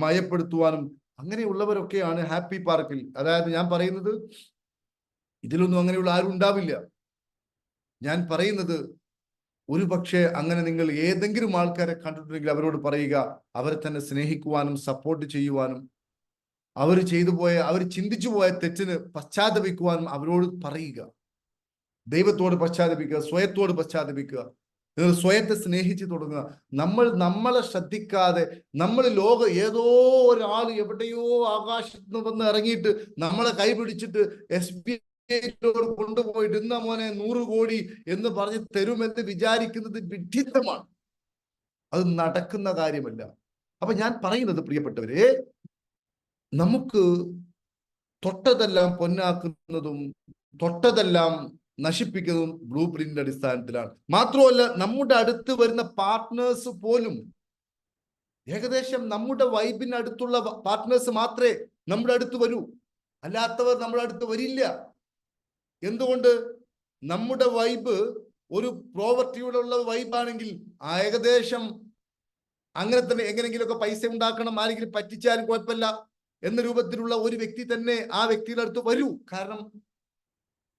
S1: മയപ്പെടുത്തുവാനും, അങ്ങനെയുള്ളവരൊക്കെയാണ് ഹാപ്പി പാർക്കിൽ. അതായത് ഞാൻ പറയുന്നത് ഇതിലൊന്നും അങ്ങനെയുള്ള ആരും ഉണ്ടാവില്ല. ഞാൻ പറയുന്നത്, ഒരു പക്ഷേ അങ്ങനെ നിങ്ങൾ ഏതെങ്കിലും ആൾക്കാരെ കണ്ടിട്ടുണ്ടെങ്കിൽ അവരോട് പറയുക, അവരെ തന്നെ സ്നേഹിക്കുവാനും സപ്പോർട്ട് ചെയ്യുവാനും, അവർ ചിന്തിച്ചു പോയ തെറ്റിന് പശ്ചാത്തപിക്കുവാനും അവരോട് പറയുക. ദൈവത്തോട് പശ്ചാത്തപിക്കുക, സ്വയത്തോട് പശ്ചാത്തപിക്കുക, നിങ്ങൾ സ്വയത്തെ സ്നേഹിച്ചു തുടങ്ങുക. നമ്മളെ ശ്രദ്ധിക്കാതെ, ഏതോ ഒരാൾ എവിടെയോ ആകാശത്ത് വന്ന് ഇറങ്ങിയിട്ട് നമ്മളെ കൈപിടിച്ചിട്ട് SBI കൊണ്ടുപോയിട്ട് ഇന്ന മോനെ 100 കോടി എന്ന് പറഞ്ഞ് തരുമെന്ന് വിചാരിക്കുന്നത് വിഡ്ഢിത്തമാണ്. അത് നടക്കുന്ന കാര്യമല്ല. അപ്പൊ ഞാൻ പറയുന്നത് പ്രിയപ്പെട്ടവരെ, നമുക്ക് തൊട്ടതെല്ലാം പൊന്നാക്കുന്നതും തൊട്ടതെല്ലാം നശിപ്പിക്കുന്നതും ബ്ലൂ പ്രിന്റിന്റെ അടിസ്ഥാനത്തിലാണ്. മാത്രമല്ല, നമ്മുടെ അടുത്ത് വരുന്ന പാർട്ട്നേഴ്സ് പോലും ഏകദേശം നമ്മുടെ വൈബിന് അടുത്തുള്ള പാർട്ട്നേഴ്സ് മാത്രമേ നമ്മുടെ അടുത്ത് വരൂ, അല്ലാത്തവർ നമ്മുടെ അടുത്ത് വരില്ല. എന്തുകൊണ്ട്? നമ്മുടെ വൈബ് ഒരു പ്രോവർട്ടിയോടുള്ള വൈബാണെങ്കിൽ ഏകദേശം അങ്ങനെ തന്നെ എങ്ങനെയെങ്കിലുമൊക്കെ പൈസ ഉണ്ടാക്കണം, ആരെങ്കിലും പറ്റിച്ചാലും കുഴപ്പമില്ല എന്ന രൂപത്തിലുള്ള ഒരു വ്യക്തി തന്നെ ആ വ്യക്തിയുടെ അടുത്ത് വരൂ. കാരണം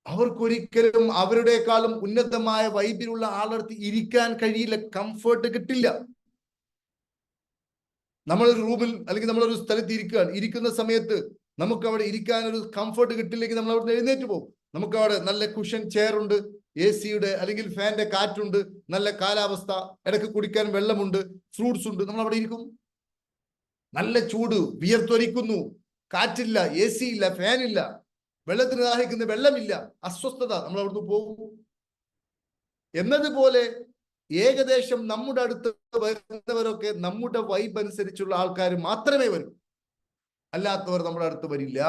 S1: അവർക്കൊരിക്കലും അവരുടെക്കാളും ഉന്നതമായ വൈബിലുള്ള ആളടുത്ത് ഇരിക്കാൻ കഴിയില്ല, കംഫർട്ട് കിട്ടില്ല. നമ്മളൊരു റൂമിൽ അല്ലെങ്കിൽ നമ്മളൊരു സ്ഥലത്ത് ഇരിക്കുന്ന സമയത്ത് നമുക്ക് അവിടെ ഇരിക്കാൻ ഒരു കംഫർട്ട് കിട്ടില്ലെങ്കിൽ നമ്മൾ അവിടെ എഴുന്നേറ്റ് പോകും. നമുക്ക് അവിടെ നല്ല കുഷൻ ചെയർ ഉണ്ട്, AC-യുടെ അല്ലെങ്കിൽ ഫാന്റെ കാറ്റുണ്ട്, നല്ല കാലാവസ്ഥ, ഇടയ്ക്ക് കുടിക്കാൻ വെള്ളമുണ്ട്, ഫ്രൂട്ട്സ് ഉണ്ട്, നമ്മൾ അവിടെ ഇരിക്കും. നല്ല ചൂട്, വിയർത്തൊലിക്കുന്നു, കാറ്റില്ല, AC ഇല്ല, ഫാനില്ല, വെള്ളത്തിന് ദാഹിക്കുന്ന വെള്ളമില്ല, അസ്വസ്ഥത, നമ്മൾ അവിടുന്ന് പോകും. എന്നതുപോലെ ഏകദേശം നമ്മുടെ അടുത്ത് വരുന്നവരൊക്കെ നമ്മുടെ വൈബ് അനുസരിച്ചുള്ള ആൾക്കാർ മാത്രമേ വരൂ, അല്ലാത്തവർ നമ്മുടെ അടുത്ത് വരില്ല.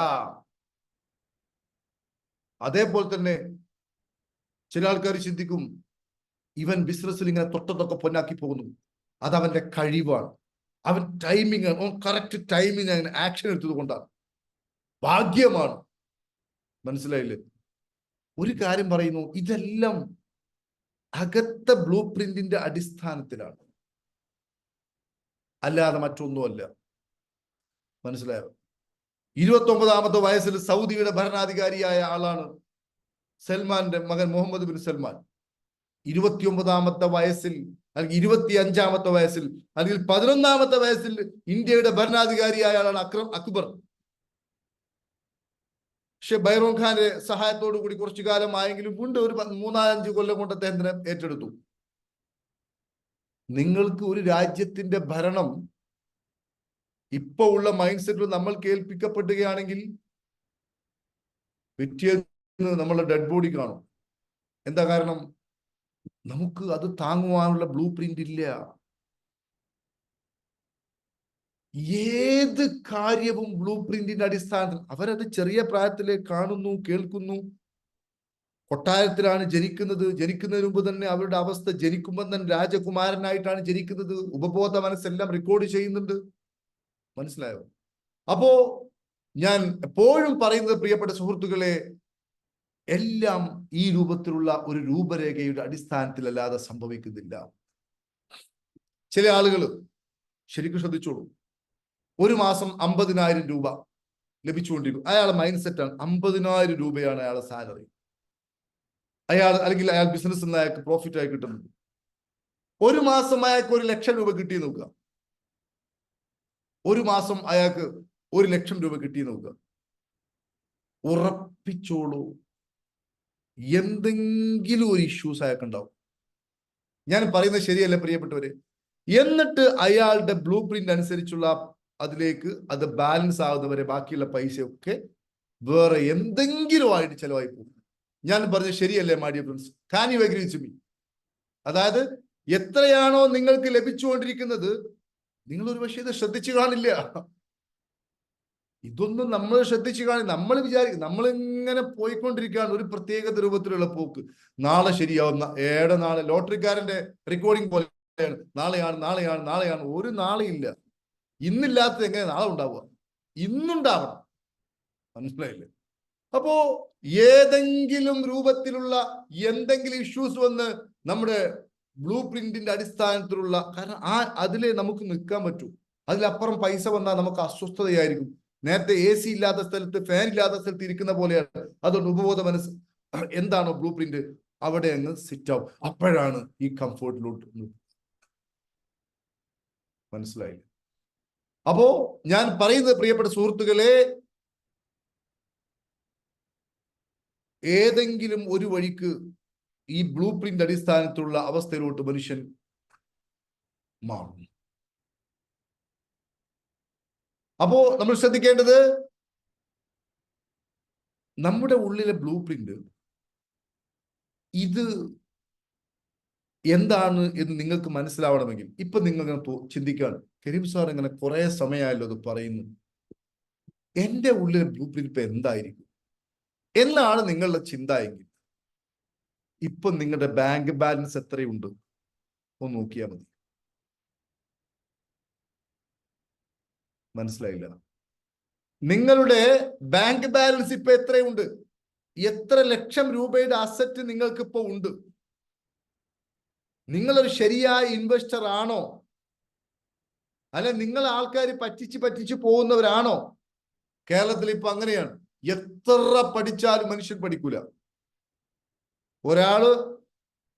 S1: അതേപോലെ തന്നെ ചില ആൾക്കാർ ചിന്തിക്കും, ഇവൻ ബിസിനസ്സിൽ ഇങ്ങനെ തൊട്ടതൊക്കെ പൊന്നാക്കി പോകുന്നു, അത് അവന്റെ കഴിവാണ്, അവൻ ടൈമിങ്, കറക്റ്റ് ടൈമിങ് ആക്ഷൻ എടുത്തത് കൊണ്ടാണ്, ഭാഗ്യമാണ്. മനസ്സിലായില്ലേ? ഒരു കാര്യം പറയുന്നു, ഇതെല്ലാം അകത്ത ബ്ലൂ പ്രിന്റിന്റെ അടിസ്ഥാനത്തിലാണ്, അല്ലാതെ മറ്റൊന്നുമല്ല. മനസ്സിലായോ? 29-ാമത്തെ വയസ്സിൽ സൗദിയുടെ ഭരണാധികാരിയായ ആളാണ് സൽമാന്റെ മകൻ മുഹമ്മദ് ബിൻ സൽമാൻ 29-ാമത്തെ വയസ്സിൽ അല്ലെങ്കിൽ 25-ാമത്തെ വയസ്സിൽ അല്ലെങ്കിൽ 11-ാമത്തെ വയസ്സിൽ ഇന്ത്യയുടെ ഭരണാധികാരിയായ ആളാണ് അക്ബർ. പക്ഷെ ബൈറോൺ ഖാന്റെ സഹായത്തോടു കൂടി കുറച്ചു കാലമായെങ്കിലും വീണ്ടും ഒരു 3-5 കൊല്ലം കൊണ്ട് അദ്ദേഹത്തിനെ ഏറ്റെടുത്തു. നിങ്ങൾക്ക് ഒരു രാജ്യത്തിന്റെ ഭരണം ഇപ്പൊ ഉള്ള മൈൻഡ് സെറ്റിൽ നമ്മൾ കേൾപ്പിക്കപ്പെടുകയാണെങ്കിൽ പിറ്റേന്ന് നമ്മളെ ഡെഡ് ബോഡി കാണും. എന്താ കാരണം? നമുക്ക് അത് താങ്ങുവാനുള്ള ബ്ലൂ പ്രിന്റ് ഇല്ല. ഏത് കാര്യവും ബ്ലൂ പ്രിന്റിന്റെ അടിസ്ഥാനത്തിൽ അവരത് ചെറിയ പ്രായത്തിലെ കാണുന്നു, കേൾക്കുന്നു. കൊട്ടാരത്തിലാണ് ജനിക്കുന്നതിന് മുമ്പ് തന്നെ അവരുടെ അവസ്ഥ, ജനിക്കുമ്പോൾ തന്നെ രാജകുമാരനായിട്ടാണ് ജനിക്കുന്നത്. ഉപബോധ മനസ്സെല്ലാം റെക്കോർഡ് ചെയ്യുന്നുണ്ട്. മനസ്സിലായോ? അപ്പോ ഞാൻ എപ്പോഴും പറയുന്നത്, പ്രിയപ്പെട്ട സുഹൃത്തുക്കളെ, എല്ലാം ഈ രൂപത്തിലുള്ള ഒരു രൂപരേഖയുടെ അടിസ്ഥാനത്തിലല്ലാതെ സംഭവിക്കുന്നില്ല. ചില ആളുകൾ ശരിക്കും ശ്രദ്ധിച്ചോളൂ, ഒരു മാസം 50,000 രൂപ ലഭിച്ചുകൊണ്ടിരിക്കും. അയാളുടെ മൈൻഡ് സെറ്റാണ് 50,000 രൂപയാണ് അയാളുടെ സാലറി. അല്ലെങ്കിൽ അയാൾ ബിസിനസ് നിന്ന് അയാൾക്ക് പ്രോഫിറ്റ് ആയി കിട്ടുന്നത്. ഒരു മാസം അയാൾക്ക് 1,00,000 രൂപ കിട്ടി നോക്കുക. ഒരു മാസം അയാൾക്ക് 1,00,000 രൂപ കിട്ടി നോക്കുക. ഉറപ്പിച്ചോളൂ, എന്തെങ്കിലും ഒരു ഇഷ്യൂസ് അയാൾക്ക് ഉണ്ടാവും. ഞാൻ പറയുന്നത് ശരിയല്ല പ്രിയപ്പെട്ടവര്? എന്നിട്ട് അയാളുടെ ബ്ലൂ പ്രിന്റ് അനുസരിച്ചുള്ള അതിലേക്ക് അത് ബാലൻസ് ആകുന്നവരെ ബാക്കിയുള്ള പൈസയൊക്കെ വേറെ എന്തെങ്കിലും ആയിട്ട് ചെലവായി പോകും. ഞാൻ പറഞ്ഞത് ശരിയല്ലേ my dear friends? Can you agree with me? അതായത് എത്രയാണോ നിങ്ങൾക്ക് ലഭിച്ചുകൊണ്ടിരിക്കുന്നത്, നിങ്ങൾ ഒരു പക്ഷേ ഇത് ശ്രദ്ധിച്ചു കാണില്ല. ഇതൊന്നും നമ്മൾ ശ്രദ്ധിച്ചു കാണി. നമ്മൾ വിചാരിക്കും നമ്മളിങ്ങനെ പോയിക്കൊണ്ടിരിക്കുകയാണ് ഒരു പ്രത്യേക രൂപത്തിലുള്ള പോക്ക്. നാളെ ശരിയാവുന്ന നാളെ ലോട്ടറിക്കാരന്റെ റെക്കോർഡിംഗ് പോലെയാണ്. നാളെയാണ്. ഒരു നാളെയില്ല. ഇന്നില്ലാത്തത് എങ്ങനെ നാളെ ഉണ്ടാവുക? ഇന്നുണ്ടാവണം. മനസ്സിലായില്ലേ? അപ്പോ ഏതെങ്കിലും രൂപത്തിലുള്ള എന്തെങ്കിലും ഇഷ്യൂസ് വന്ന് നമ്മുടെ ബ്ലൂ പ്രിന്റിന്റെ അടിസ്ഥാനത്തിലുള്ള, കാരണം അതിലെ നമുക്ക് നിൽക്കാൻ പറ്റൂ. അതിലപ്പുറം പൈസ വന്നാൽ നമുക്ക് അസ്വസ്ഥതയായിരിക്കും. നേരത്തെ AC ഇല്ലാത്ത സ്ഥലത്ത്, ഫാൻ ഇല്ലാത്ത സ്ഥലത്ത് ഇരിക്കുന്ന പോലെയാണ്. അതുകൊണ്ട് ഉപബോധ മനസ്സ് എന്താണോ ബ്ലൂ പ്രിന്റ് അവിടെ അങ്ങ് സിറ്റ് ആവും. അപ്പോഴാണ് ഈ കംഫോർട്ടിലോട്ട്. മനസ്സിലായില്ലേ? അപ്പോ ഞാൻ പറയുന്നത്, പ്രിയപ്പെട്ട സുഹൃത്തുക്കളെ, ഏതെങ്കിലും ഒരു വഴിക്ക് ഈ ബ്ലൂ പ്രിന്റ് അടിസ്ഥാനത്തിലുള്ള അവസ്ഥയിലോട്ട് മനുഷ്യൻ മാറും. അപ്പോ നമ്മൾ ശ്രദ്ധിക്കേണ്ടത്, നമ്മുടെ ഉള്ളിലെ ബ്ലൂ പ്രിന്റ് ഇത് എന്താണ് എന്ന് നിങ്ങൾക്ക് മനസ്സിലാവണമെങ്കിൽ ഇപ്പൊ നിങ്ങൾ ചിന്തിക്കുകയാണ്, കരീം സാർ ഇങ്ങനെ കുറെ സമയമായല്ലോ അത് പറയുന്നു, എന്റെ ഉള്ളിലെ ബ്ലൂ പ്രിന്റ് ഇപ്പൊ എന്തായിരിക്കും എന്നാണ് നിങ്ങളുടെ ചിന്ത എങ്കിൽ, ഇപ്പൊ നിങ്ങളുടെ ബാങ്ക് ബാലൻസ് എത്രയുണ്ട് ഒന്ന് നോക്കിയാൽ മതി. മനസ്സിലായില്ല? നിങ്ങളുടെ ബാങ്ക് ബാലൻസ് ഇപ്പൊ എത്രയുണ്ട്? എത്ര ലക്ഷം രൂപയുടെ അസറ്റ് നിങ്ങൾക്ക് ഇപ്പൊ ഉണ്ട്? നിങ്ങളൊരു ശരിയായ ഇൻവെസ്റ്റർ ആണോ? അല്ലെ നിങ്ങൾ ആൾക്കാർ പറ്റിച്ച് പോകുന്നവരാണോ? കേരളത്തിൽ ഇപ്പൊ അങ്ങനെയാണ്. എത്ര പഠിച്ചാലും മനുഷ്യൻ പഠിക്കൂല. ഒരാള്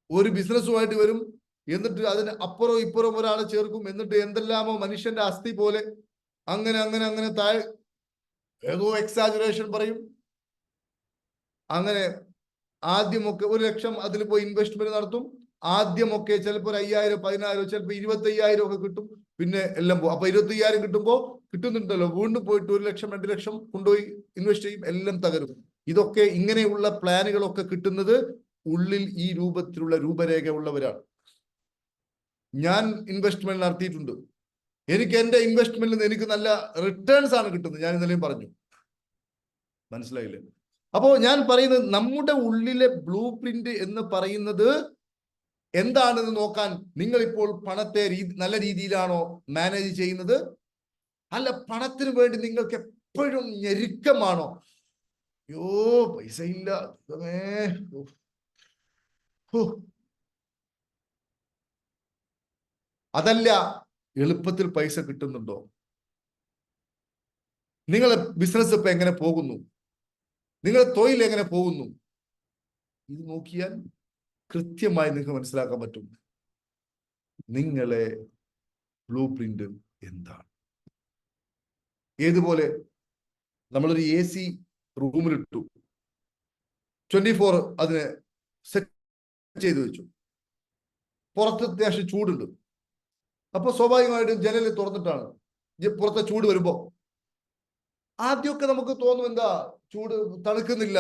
S1: ഒരു ബിസിനസ്സുമായിട്ട് വരും, എന്നിട്ട് അതിന് അപ്പുറവും ഇപ്പുറവും ഒരാളെ ചേർക്കും, എന്നിട്ട് എന്തെല്ലാമോ മനുഷ്യന്റെ അസ്ഥി പോലെ അങ്ങനെ താഴെ ഏതോ എക്സാജുറേഷൻ പറയും. അങ്ങനെ ആദ്യമൊക്കെ 1,00,000 അതിൽ പോയി ഇൻവെസ്റ്റ്മെന്റ് നടത്തും. ആദ്യമൊക്കെ ചിലപ്പോൾ 5,000, 10,000, ചിലപ്പോൾ 25,000 ഒക്കെ കിട്ടും. പിന്നെ എല്ലാം പോകും. അപ്പൊ 25,000 കിട്ടുമ്പോ കിട്ടുന്നുണ്ടല്ലോ, വീണ്ടും പോയിട്ട് 1,00,000, 2,00,000 കൊണ്ടുപോയി ഇൻവെസ്റ്റ് ചെയ്യും, എല്ലാം തകരും. ഇതൊക്കെ ഇങ്ങനെയുള്ള പ്ലാനുകളൊക്കെ കിട്ടുന്നത് ഉള്ളിൽ ഈ രൂപത്തിലുള്ള രൂപരേഖ ഉള്ളവരാണ്. ഞാൻ ഇൻവെസ്റ്റ്മെന്റ് നടത്തിയിട്ടുണ്ട്. എനിക്ക് എന്റെ ഇൻവെസ്റ്റ്മെന്റിൽ നിന്ന് എനിക്ക് നല്ല റിട്ടേൺസ് ആണ് കിട്ടുന്നത്. ഞാൻ ഇന്നലെയും പറഞ്ഞു. മനസ്സിലായില്ലേ? അപ്പോ ഞാൻ പറയുന്നത്, നമ്മുടെ ഉള്ളിലെ ബ്ലൂ പ്രിന്റ് എന്ന് പറയുന്നത് എന്താണെന്ന് നോക്കാൻ നിങ്ങൾ ഇപ്പോൾ പണത്തെ നല്ല രീതിയിലാണോ മാനേജ് ചെയ്യുന്നത്? അല്ല പണത്തിന് വേണ്ടി നിങ്ങൾക്ക് എപ്പോഴും ഞെരുക്കമാണോ? അയ്യോ പൈസ ഇല്ല, അതല്ല എളുപ്പത്തിൽ പൈസ കിട്ടുന്നുണ്ടോ? നിങ്ങളെ ബിസിനസ് ഇപ്പൊ എങ്ങനെ പോകുന്നു? നിങ്ങളുടെ തൊഴിൽ എങ്ങനെ പോകുന്നു? ഇത് നോക്കിയാൽ കൃത്യമായി നിങ്ങൾക്ക് മനസ്സിലാക്കാൻ പറ്റും നിങ്ങളെ ബ്ലൂ പ്രിന്റ് എന്താണ്. ഏതുപോലെ നമ്മളൊരു AC റൂമിലിട്ടു, 24 അതിനെ സെറ്റ് ചെയ്ത് വെച്ചു. പുറത്ത് അത്യാവശ്യം ചൂടുണ്ട്. അപ്പൊ സ്വാഭാവികമായിട്ടും ജനൽ തുറന്നിട്ടാണ് പുറത്തെ ചൂട് വരുമ്പോ ആദ്യമൊക്കെ നമുക്ക് തോന്നും എന്താ ചൂട് തണുക്കുന്നില്ല.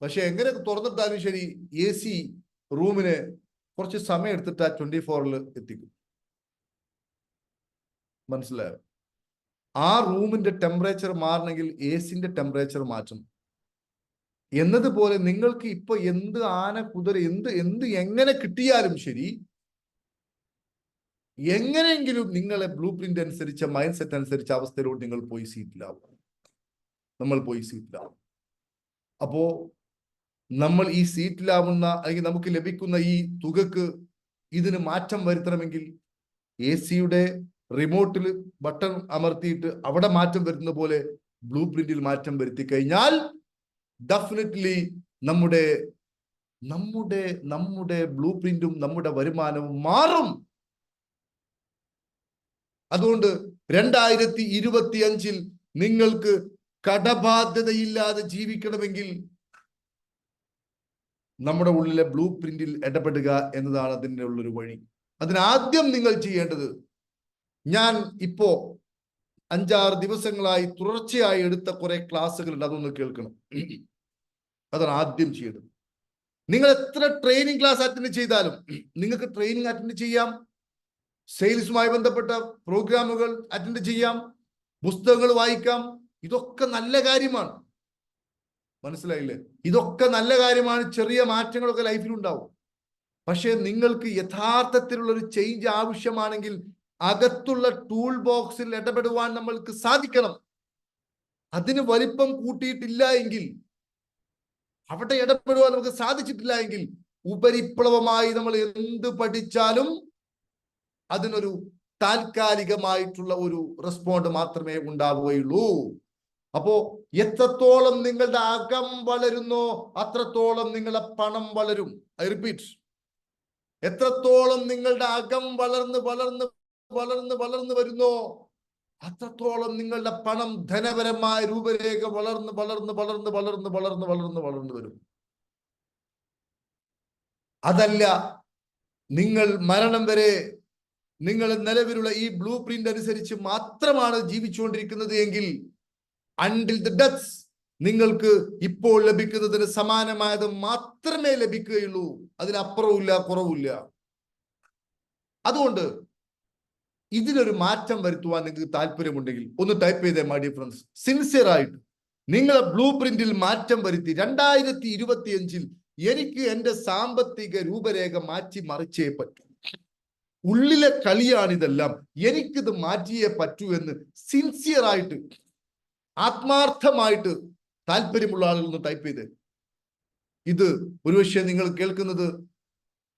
S1: പക്ഷെ എങ്ങനെ തുറന്നിട്ടാലും ശരി AC റൂമിനെ കുറച്ച് സമയം എടുത്തിട്ട് 24-ൽ എത്തിക്കും. മനസ്സിലായോ? ആ റൂമിന്റെ ടെമ്പറേച്ചർ മാറണമെങ്കിൽ AC-ന്റെ ടെമ്പറേച്ചർ മാറ്റണം. എന്നതുപോലെ നിങ്ങൾക്ക് ഇപ്പൊ എന്ത് ആന കുതിര എന്ത് എങ്ങനെ കിട്ടിയാലും ശരി, എങ്ങനെയെങ്കിലും നിങ്ങളെ ബ്ലൂ പ്രിന്റ് അനുസരിച്ച് മൈൻഡ് സെറ്റ് അനുസരിച്ച് അവസ്ഥയിലോട്ട് നിങ്ങൾ പോയി സീറ്റിലാവും. നമ്മൾ പോയി സീറ്റിലാവും. അപ്പോ നമ്മൾ ഈ സീറ്റിലാവുന്ന അല്ലെങ്കിൽ നമുക്ക് ലഭിക്കുന്ന ഈ തുകക്ക് ഇതിന് മാറ്റം വരുത്തണമെങ്കിൽ AC-യുടെ റിമോട്ടിൽ ബട്ടൺ അമർത്തിയിട്ട് അവിടെ മാറ്റം വരുന്ന പോലെ ബ്ലൂ പ്രിന്റിൽ മാറ്റം വരുത്തി കഴിഞ്ഞാൽ ഡെഫിനറ്റ്ലി നമ്മുടെ ബ്ലൂ പ്രിന്റും നമ്മുടെ വരുമാനവും മാറും. അതുകൊണ്ട് 2025-ൽ നിങ്ങൾക്ക് കടബാധ്യതയില്ലാതെ ജീവിക്കണമെങ്കിൽ നമ്മുടെ ഉള്ളിലെ ബ്ലൂ പ്രിന്റിൽ ഇടപെടുക എന്നതാണ് അതിൻ്റെ ഉള്ളൊരു വഴി. അതിനാദ്യം നിങ്ങൾ ചെയ്യേണ്ടത്, ഞാൻ ഇപ്പോ 5-6 ദിവസങ്ങളായി തുടർച്ചയായി എടുത്ത കുറെ ക്ലാസ്സുകളുണ്ട്, അതൊന്ന് കേൾക്കണം. അതാണ് ആദ്യം ചെയ്യേണ്ടത്. നിങ്ങൾ എത്ര ട്രെയിനിങ് ക്ലാസ് അറ്റൻഡ് ചെയ്താലും നിങ്ങൾക്ക് ട്രെയിനിങ് അറ്റൻഡ് ചെയ്യാം, സെയിൽസുമായി ബന്ധപ്പെട്ട പ്രോഗ്രാമുകൾ അറ്റൻഡ് ചെയ്യാം, പുസ്തകങ്ങൾ വായിക്കാം. ഇതൊക്കെ നല്ല കാര്യമാണ്. മനസ്സിലായില്ലേ? ഇതൊക്കെ നല്ല കാര്യമാണ്. ചെറിയ മാറ്റങ്ങളൊക്കെ ലൈഫിൽ ഉണ്ടാവും. പക്ഷെ നിങ്ങൾക്ക് യഥാർത്ഥത്തിലുള്ള ഒരു ചേഞ്ച് ആവശ്യമാണെങ്കിൽ അകത്തുള്ള ടൂൾ ബോക്സിൽ ഇടപെടുവാൻ നമ്മൾക്ക് സാധിക്കണം. അതിന് വലിപ്പം കൂട്ടിയിട്ടില്ല എങ്കിൽ, അവിടെ ഇടപെടുവാൻ നമുക്ക് സാധിച്ചിട്ടില്ല എങ്കിൽ, ഉപരിപ്ലവമായി നമ്മൾ എന്ത് പഠിച്ചാലും അതിനൊരു താൽക്കാലികമായിട്ടുള്ള ഒരു റെസ്പോണ്ട് മാത്രമേ ഉണ്ടാവുകയുള്ളൂ. അപ്പോ എത്രത്തോളം നിങ്ങളുടെ അകം വളരുന്നോ അത്രത്തോളം നിങ്ങളുടെ പണം വളരും. ഐ റിപ്പീറ്റ്, എത്രത്തോളം നിങ്ങളുടെ അകം വളർന്ന് വളർന്ന് വളർന്ന് വളർന്ന് വരുന്നോ അത്രത്തോളം നിങ്ങളുടെ പണം ധനപരമായ രൂപരേഖ വളർന്ന് വളർന്ന് വളർന്ന് വളർന്ന് വളർന്ന് വളർന്ന് വളർന്ന് വരും. അതല്ല, നിങ്ങൾ മരണം വരെ നിങ്ങൾ നിലവിലുള്ള ഈ ബ്ലൂ പ്രിന്റ് അനുസരിച്ച് മാത്രമാണ് ജീവിച്ചുകൊണ്ടിരിക്കുന്നത് എങ്കിൽ അണ്ടിൽ ദ ഡെത്ത് നിങ്ങൾക്ക് ഇപ്പോൾ ലഭിക്കുന്നതിന് സമാനമായത് മാത്രമേ ലഭിക്കുകയുള്ളൂ. അതിനപ്പുറവുമില്ല, കുറവില്ല. അതുകൊണ്ട് ഇതിലൊരു മാറ്റം വരുത്തുവാൻ നിങ്ങൾക്ക് താല്പര്യമുണ്ടെങ്കിൽ ഒന്ന് ടൈപ്പ് ചെയ്തേ മൈ ഡിയർ ഫ്രണ്ട്സ്. സിൻസിയർ ആയിട്ട് നിങ്ങളെ ബ്ലൂ പ്രിന്റിൽ മാറ്റം വരുത്തി 2025-ൽ എനിക്ക് എൻ്റെ സാമ്പത്തിക രൂപരേഖ മാറ്റി മറിച്ചേ പറ്റൂ. ഉള്ളിലെ കളിയാണിതെല്ലാം. എനിക്കിത് മാറ്റിയേ പറ്റൂ എന്ന് സിൻസിയർ ആയിട്ട് ആത്മാർത്ഥമായിട്ട് താല്പര്യമുള്ള ആളുകൾ ഒന്ന് ടൈപ്പ് ചെയ്ത്. ഇത് ഒരുപക്ഷെ നിങ്ങൾ കേൾക്കുന്നത്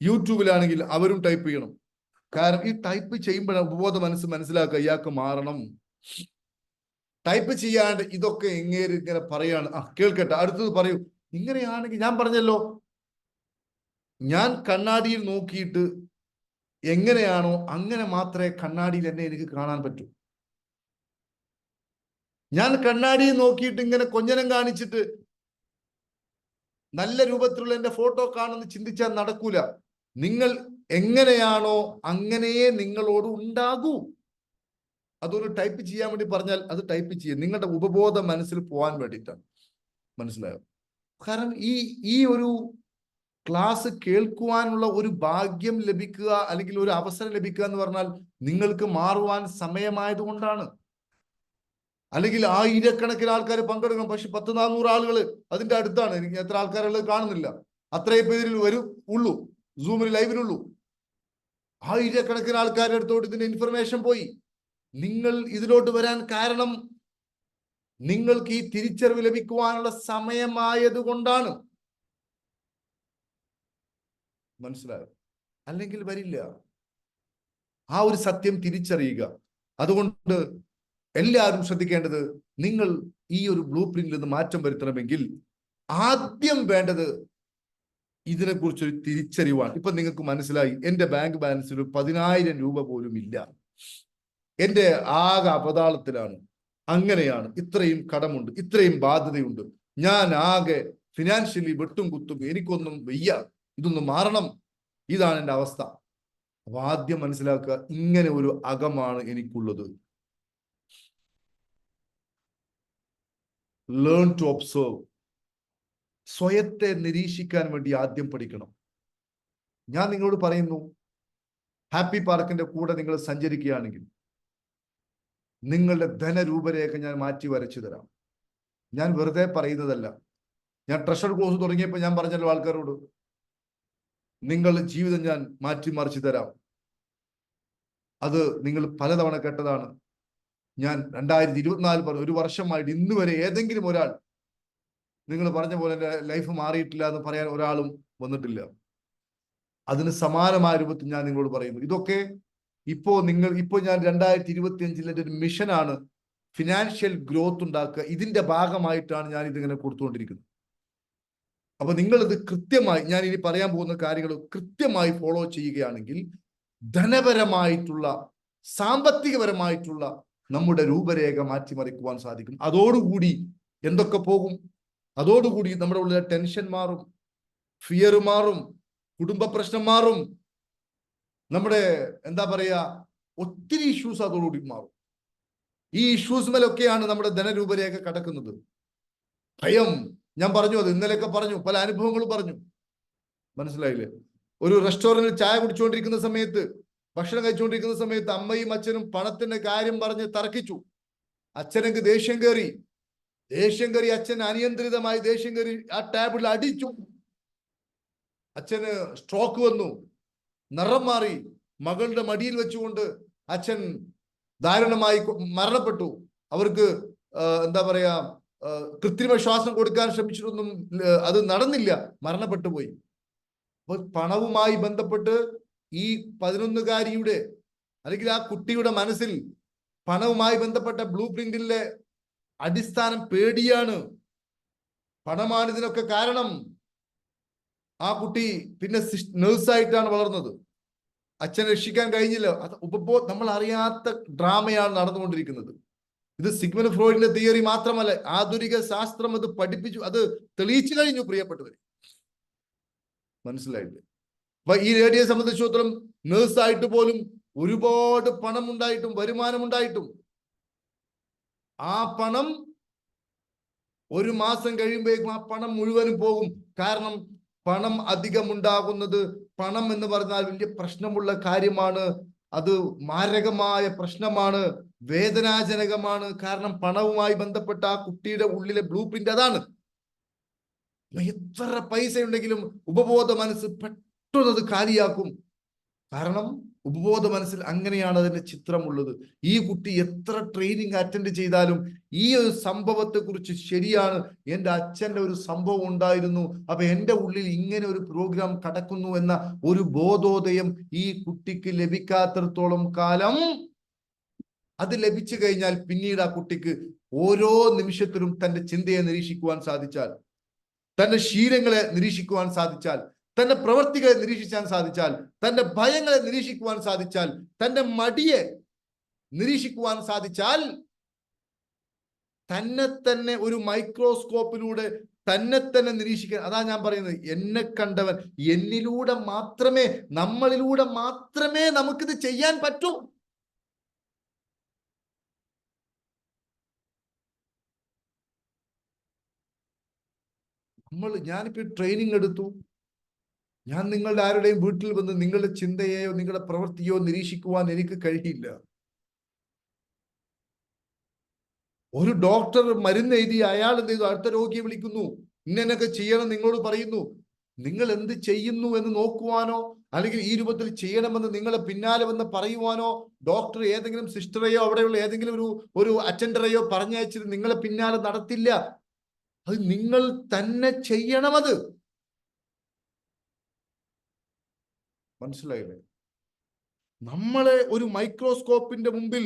S1: യൂട്യൂബിലാണെങ്കിൽ അവരും ടൈപ്പ് ചെയ്യണം. കാരണം ഈ ടൈപ്പ് ചെയ്യുമ്പോഴാണ് ഉപബോധ മനസ്സിലാക്കുക ഇയാൾക്ക് മാറണം. ടൈപ്പ് ചെയ്യാണ്ട് ഇതൊക്കെ ഇങ്ങനെ പറയാണ്. കേൾക്കട്ടെ, അടുത്തത് പറയൂ. ഇങ്ങനെയാണെങ്കിൽ ഞാൻ പറഞ്ഞല്ലോ, ഞാൻ കണ്ണാടിയിൽ നോക്കിയിട്ട് എങ്ങനെയാണോ അങ്ങനെ മാത്രമേ കണ്ണാടിയിൽ എന്നെ എനിക്ക് കാണാൻ പറ്റൂ. ഞാൻ കണ്ണാടിയിൽ നോക്കിയിട്ട് ഇങ്ങനെ കൊഞ്ഞനം കാണിച്ചിട്ട് നല്ല രൂപത്തിലുള്ള എന്റെ ഫോട്ടോ കാണുമെന്ന് ചിന്തിച്ചാൽ നടക്കൂല. നിങ്ങൾ എങ്ങനെയാണോ അങ്ങനെയേ നിങ്ങളോട് ഉണ്ടാകൂ. അതൊരു ടൈപ്പ് ചെയ്യാൻ വേണ്ടി പറഞ്ഞാൽ അത് ടൈപ്പ് ചെയ്യുക, നിങ്ങളുടെ ഉപബോധ മനസ്സിൽ പോകാൻ വേണ്ടിയിട്ടാണ്. മനസ്സിലായോ? കാരണം ഈ ഒരു ക്ലാസ് കേൾക്കുവാനുള്ള ഒരു ഭാഗ്യം ലഭിക്കുക അല്ലെങ്കിൽ ഒരു അവസരം ലഭിക്കുക എന്ന് പറഞ്ഞാൽ നിങ്ങൾക്ക് മാറുവാൻ സമയമായതുകൊണ്ടാണ്. അല്ലെങ്കിൽ 1000കണക്കിന് ആൾക്കാർ പങ്കെടുക്കണം. പക്ഷെ 100-400 ആളുകൾ അതിന്റെ അടുത്താണ്. എനിക്ക് എത്ര ആൾക്കാരുള്ളത് കാണുന്നില്ല. അത്രയും പേരിൽ ഉള്ളൂ, സൂമിൽ ലൈവിലുള്ളൂ. 1000കണക്കിന് ആൾക്കാരുടെ അടുത്തോട്ട് ഇതിന്റെ ഇൻഫർമേഷൻ പോയി. നിങ്ങൾ ഇതിലോട്ട് വരാൻ കാരണം നിങ്ങൾക്ക് ഈ തിരിച്ചറിവ് ലഭിക്കുവാനുള്ള സമയമായത് കൊണ്ടാണ്. മനസ്സിലായോ? അല്ലെങ്കിൽ വരില്ല. ആ ഒരു സത്യം തിരിച്ചറിയുക. അതുകൊണ്ട് എല്ലാവരും ശ്രദ്ധിക്കേണ്ടത്, നിങ്ങൾ ഈ ഒരു ബ്ലൂ പ്രിന്റിൽ നിന്ന് മാറ്റം വരുത്തണമെങ്കിൽ ആദ്യം വേണ്ടത് ഇതിനെക്കുറിച്ചൊരു തിരിച്ചറിവാണ്. ഇപ്പൊ നിങ്ങൾക്ക് മനസ്സിലായി, എന്റെ ബാങ്ക് ബാലൻസിൽ 10,000 രൂപ പോലും ഇല്ല. എന്റെ ആകെ അപതാളത്തിലാണ്. അങ്ങനെയാണ്, ഇത്രയും കടമുണ്ട്, ഇത്രയും ബാധ്യതയുണ്ട്, ഞാൻ ആകെ ഫിനാൻഷ്യലി വെട്ടും കുത്തും, എനിക്കൊന്നും വയ്യ, ഇതൊന്നും മാറണം, ഇതാണ് എൻ്റെ അവസ്ഥ. അപ്പൊ ആദ്യം മനസ്സിലാക്കുക, ഇങ്ങനെ ഒരു അകമാണ് എനിക്കുള്ളത്. Learn to observe. സ്വയത്തെ നിരീക്ഷിക്കാൻ വേണ്ടി ആദ്യം പഠിക്കണം. ഞാൻ നിങ്ങളോട് പറയുന്നു, ഹാപ്പി പാർക്കിന്റെ കൂടെ നിങ്ങൾ സഞ്ചരിക്കുകയാണെങ്കിൽ നിങ്ങളുടെ ധനരൂപരേഖ ഞാൻ മാറ്റി വരച്ചു തരാം. ഞാൻ വെറുതെ പറയുന്നതല്ല. ഞാൻ ട്രഷർ കോഴ്സ് തുടങ്ങിയപ്പോൾ ഞാൻ പറഞ്ഞല്ലോ ആൾക്കാരോട്, നിങ്ങളുടെ ജീവിതം ഞാൻ മാറ്റിമറിച്ചു തരാം. അത് നിങ്ങൾ പലതവണ കേട്ടതാണ്. ഞാൻ 2024 പറഞ്ഞു, ഒരു വർഷമായിട്ട് ഇന്ന് വരെ ഏതെങ്കിലും ഒരാൾ നിങ്ങൾ പറഞ്ഞ പോലെ എൻ്റെ ലൈഫ് മാറിയിട്ടില്ല എന്ന് പറയാൻ ഒരാളും വന്നിട്ടില്ല. അതിന് സമാനമായ രൂപത്തിൽ ഞാൻ നിങ്ങളോട് പറയുന്നു. ഇതൊക്കെ ഇപ്പോൾ ഞാൻ 2025 ഒരു മിഷനാണ്, ഫിനാൻഷ്യൽ ഗ്രോത്ത് ഉണ്ടാക്കുക. ഇതിന്റെ ഭാഗമായിട്ടാണ് ഞാൻ ഇതിങ്ങനെ കൊടുത്തുകൊണ്ടിരിക്കുന്നത്. അപ്പൊ നിങ്ങൾ ഇത് കൃത്യമായി, ഞാൻ ഇനി പറയാൻ പോകുന്ന കാര്യങ്ങൾ കൃത്യമായി ഫോളോ ചെയ്യുകയാണെങ്കിൽ ധനപരമായിട്ടുള്ള, സാമ്പത്തികപരമായിട്ടുള്ള നമ്മുടെ രൂപരേഖ മാറ്റിമറിക്കുവാൻ സാധിക്കും. അതോടുകൂടി എന്തൊക്കെ പോകും? അതോടുകൂടി നമ്മുടെ ഉള്ളിലെ ടെൻഷൻ മാറും, ഫിയർ മാറും, കുടുംബ പ്രശ്നം മാറും, നമ്മുടെ എന്താ പറയാ, ഒത്തിരി ഇഷ്യൂസ് അതോടുകൂടി മാറും. ഈ ഇഷ്യൂസ് മേലൊക്കെയാണ് നമ്മുടെ ധനരൂപരേഖ കടക്കുന്നത്. ഭയം, ഞാൻ പറഞ്ഞു, അത് ഇന്നലെയൊക്കെ പറഞ്ഞു, പല അനുഭവങ്ങളും പറഞ്ഞു. മനസ്സിലായില്ലേ? ഒരു റെസ്റ്റോറന്റിൽ ചായ കുടിച്ചുകൊണ്ടിരിക്കുന്ന സമയത്ത്, ഭക്ഷണം കഴിച്ചുകൊണ്ടിരിക്കുന്ന സമയത്ത് അമ്മയും അച്ഛനും പണത്തിന്റെ കാര്യം പറഞ്ഞ് തർക്കിച്ചു. അച്ഛനക്ക് ദേഷ്യം കയറി, അച്ഛൻ അനിയന്ത്രിതമായി ദേഷ്യം കയറി ആ ടേബിളിൽ അടിച്ചു. അച്ഛന് സ്ട്രോക്ക് വന്നു, നിറം മാറി, മകളുടെ മടിയിൽ വെച്ചുകൊണ്ട് അച്ഛൻ ദാരുണമായി മരണപ്പെട്ടു. അവർക്ക് എന്താ പറയാ, കൃത്രിമ ശ്വാസം കൊടുക്കാൻ ശ്രമിച്ചിട്ടൊന്നും അത് നടന്നില്ല, മരണപ്പെട്ടു പോയി. അപ്പൊ പണവുമായി ബന്ധപ്പെട്ട് ഈ 11-കാരിയുടെ അല്ലെങ്കിൽ ആ കുട്ടിയുടെ മനസ്സിൽ പണവുമായി ബന്ധപ്പെട്ട ബ്ലൂ പ്രിന്റിലെ അടിസ്ഥാനം പേടിയാണ്. പണമാണ് ഇതിനൊക്കെ കാരണം. ആ കുട്ടി പിന്നെ നേഴ്സായിട്ടാണ് വളർന്നത്. അച്ഛനെ രക്ഷിക്കാൻ കഴിഞ്ഞില്ല. അത് നമ്മൾ അറിയാത്ത ഡ്രാമയാണ് നടന്നുകൊണ്ടിരിക്കുന്നത്. ഇത് സിഗ്മണ്ട് ഫ്രോയിഡിന്റെ തിയറി മാത്രമല്ല, ആധുനിക ശാസ്ത്രം അത് പഠിപ്പിച്ചു, അത് തെളിയിച്ചു കഴിഞ്ഞു പ്രിയപ്പെട്ടവരെ. മനസ്സിലായില്ലേ? അപ്പൊ ഈ ലേഡിയെ സംബന്ധിച്ചിടത്തോളം നേഴ്സായിട്ട് പോലും ഒരുപാട് പണം ഉണ്ടായിട്ടും വരുമാനം ഉണ്ടായിട്ടും ആ പണം ഒരു മാസം കഴിയുമ്പോഴേക്കും ആ പണം മുഴുവനും പോകും. കാരണം പണം അധികം ഉണ്ടാകുന്നത്, പണം എന്ന് പറഞ്ഞാൽ വലിയ പ്രശ്നമുള്ള കാര്യമാണ്. അത് മാരകമായ പ്രശ്നമാണ്, വേദനാജനകമാണ്. കാരണം പണവുമായി ബന്ധപ്പെട്ട ആ കുട്ടിയുടെ ഉള്ളിലെ ബ്ലൂ പ്രിന്റ് അതാണ്. എത്ര പൈസ ഉണ്ടെങ്കിലും ഉപബോധ മനസ്സ് പെട്ടെന്ന് അത് കാലിയാക്കും. കാരണം ഉപബോധ മനസ്സിൽ അങ്ങനെയാണ് അതിന്റെ ചിത്രമുള്ളത്. ഈ കുട്ടി എത്ര ട്രെയിനിങ് അറ്റൻഡ് ചെയ്താലും ഈ ഒരു സംഭവത്തെ കുറിച്ച്, ശരിയാണ്, എൻ്റെ അച്ഛൻ്റെ ഒരു സംഭവം ഉണ്ടായിരുന്നു, അപ്പൊ എൻ്റെ ഉള്ളിൽ ഇങ്ങനെ ഒരു പ്രോഗ്രാം കടക്കുന്നു എന്ന ഒരു ബോധോദയം ഈ കുട്ടിക്ക് ലഭിക്കാത്തിടത്തോളം കാലം, അത് ലഭിച്ചു കഴിഞ്ഞാൽ പിന്നീട് ആ കുട്ടിക്ക് ഓരോ നിമിഷത്തിലും തന്റെ ചിന്തയെ നിരീക്ഷിക്കുവാൻ സാധിച്ചാൽ, തന്റെ ശീലങ്ങളെ നിരീക്ഷിക്കുവാൻ സാധിച്ചാൽ, തന്റെ പ്രവർത്തികളെ നിരീക്ഷിക്കാൻ സാധിച്ചാൽ, തന്റെ ഭയങ്ങളെ നിരീക്ഷിക്കുവാൻ സാധിച്ചാൽ, തന്റെ മടിയെ നിരീക്ഷിക്കുവാൻ സാധിച്ചാൽ, തന്നെ തന്നെ ഒരു മൈക്രോസ്കോപ്പിലൂടെ തന്നെ തന്നെ നിരീക്ഷിക്കാൻ. അതാ ഞാൻ പറയുന്നത്, എന്നെ കണ്ടവൻ, എന്നിലൂടെ മാത്രമേ, നമ്മളിലൂടെ മാത്രമേ നമുക്കിത് ചെയ്യാൻ പറ്റൂ. ഞാനിപ്പോ ട്രെയിനിങ് എടുത്തു, ഞാൻ നിങ്ങളുടെ ആരുടെയും വീട്ടിൽ വന്ന് നിങ്ങളുടെ ചിന്തയെയോ നിങ്ങളുടെ പ്രവൃത്തിയോ നിരീക്ഷിക്കുവാൻ എനിക്ക് കഴിയില്ല. ഒരു ഡോക്ടർ മരുന്ന് എഴുതി അയാൾ എന്ത് ചെയ്തു, അടുത്ത രോഗിയെ വിളിക്കുന്നു, ഇന്നൊക്കെ ചെയ്യണം നിങ്ങളോട് പറയുന്നു. നിങ്ങൾ എന്ത് ചെയ്യുന്നു എന്ന് നോക്കുവാനോ അല്ലെങ്കിൽ ഈ രൂപത്തിൽ ചെയ്യണമെന്ന് നിങ്ങളെ പിന്നാലെ വന്ന് പറയുവാനോ ഡോക്ടർ ഏതെങ്കിലും സിസ്റ്ററെയോ അവിടെയുള്ള ഏതെങ്കിലും ഒരു അറ്റൻഡറെയോ പറഞ്ഞയച്ചിട്ട് നിങ്ങളെ പിന്നാലെ നടത്തില്ല. അത് നിങ്ങൾ തന്നെ ചെയ്യണം. അത് മനസ്സിലായില്ലേ? നമ്മളെ ഒരു മൈക്രോസ്കോപ്പിന്റെ മുമ്പിൽ,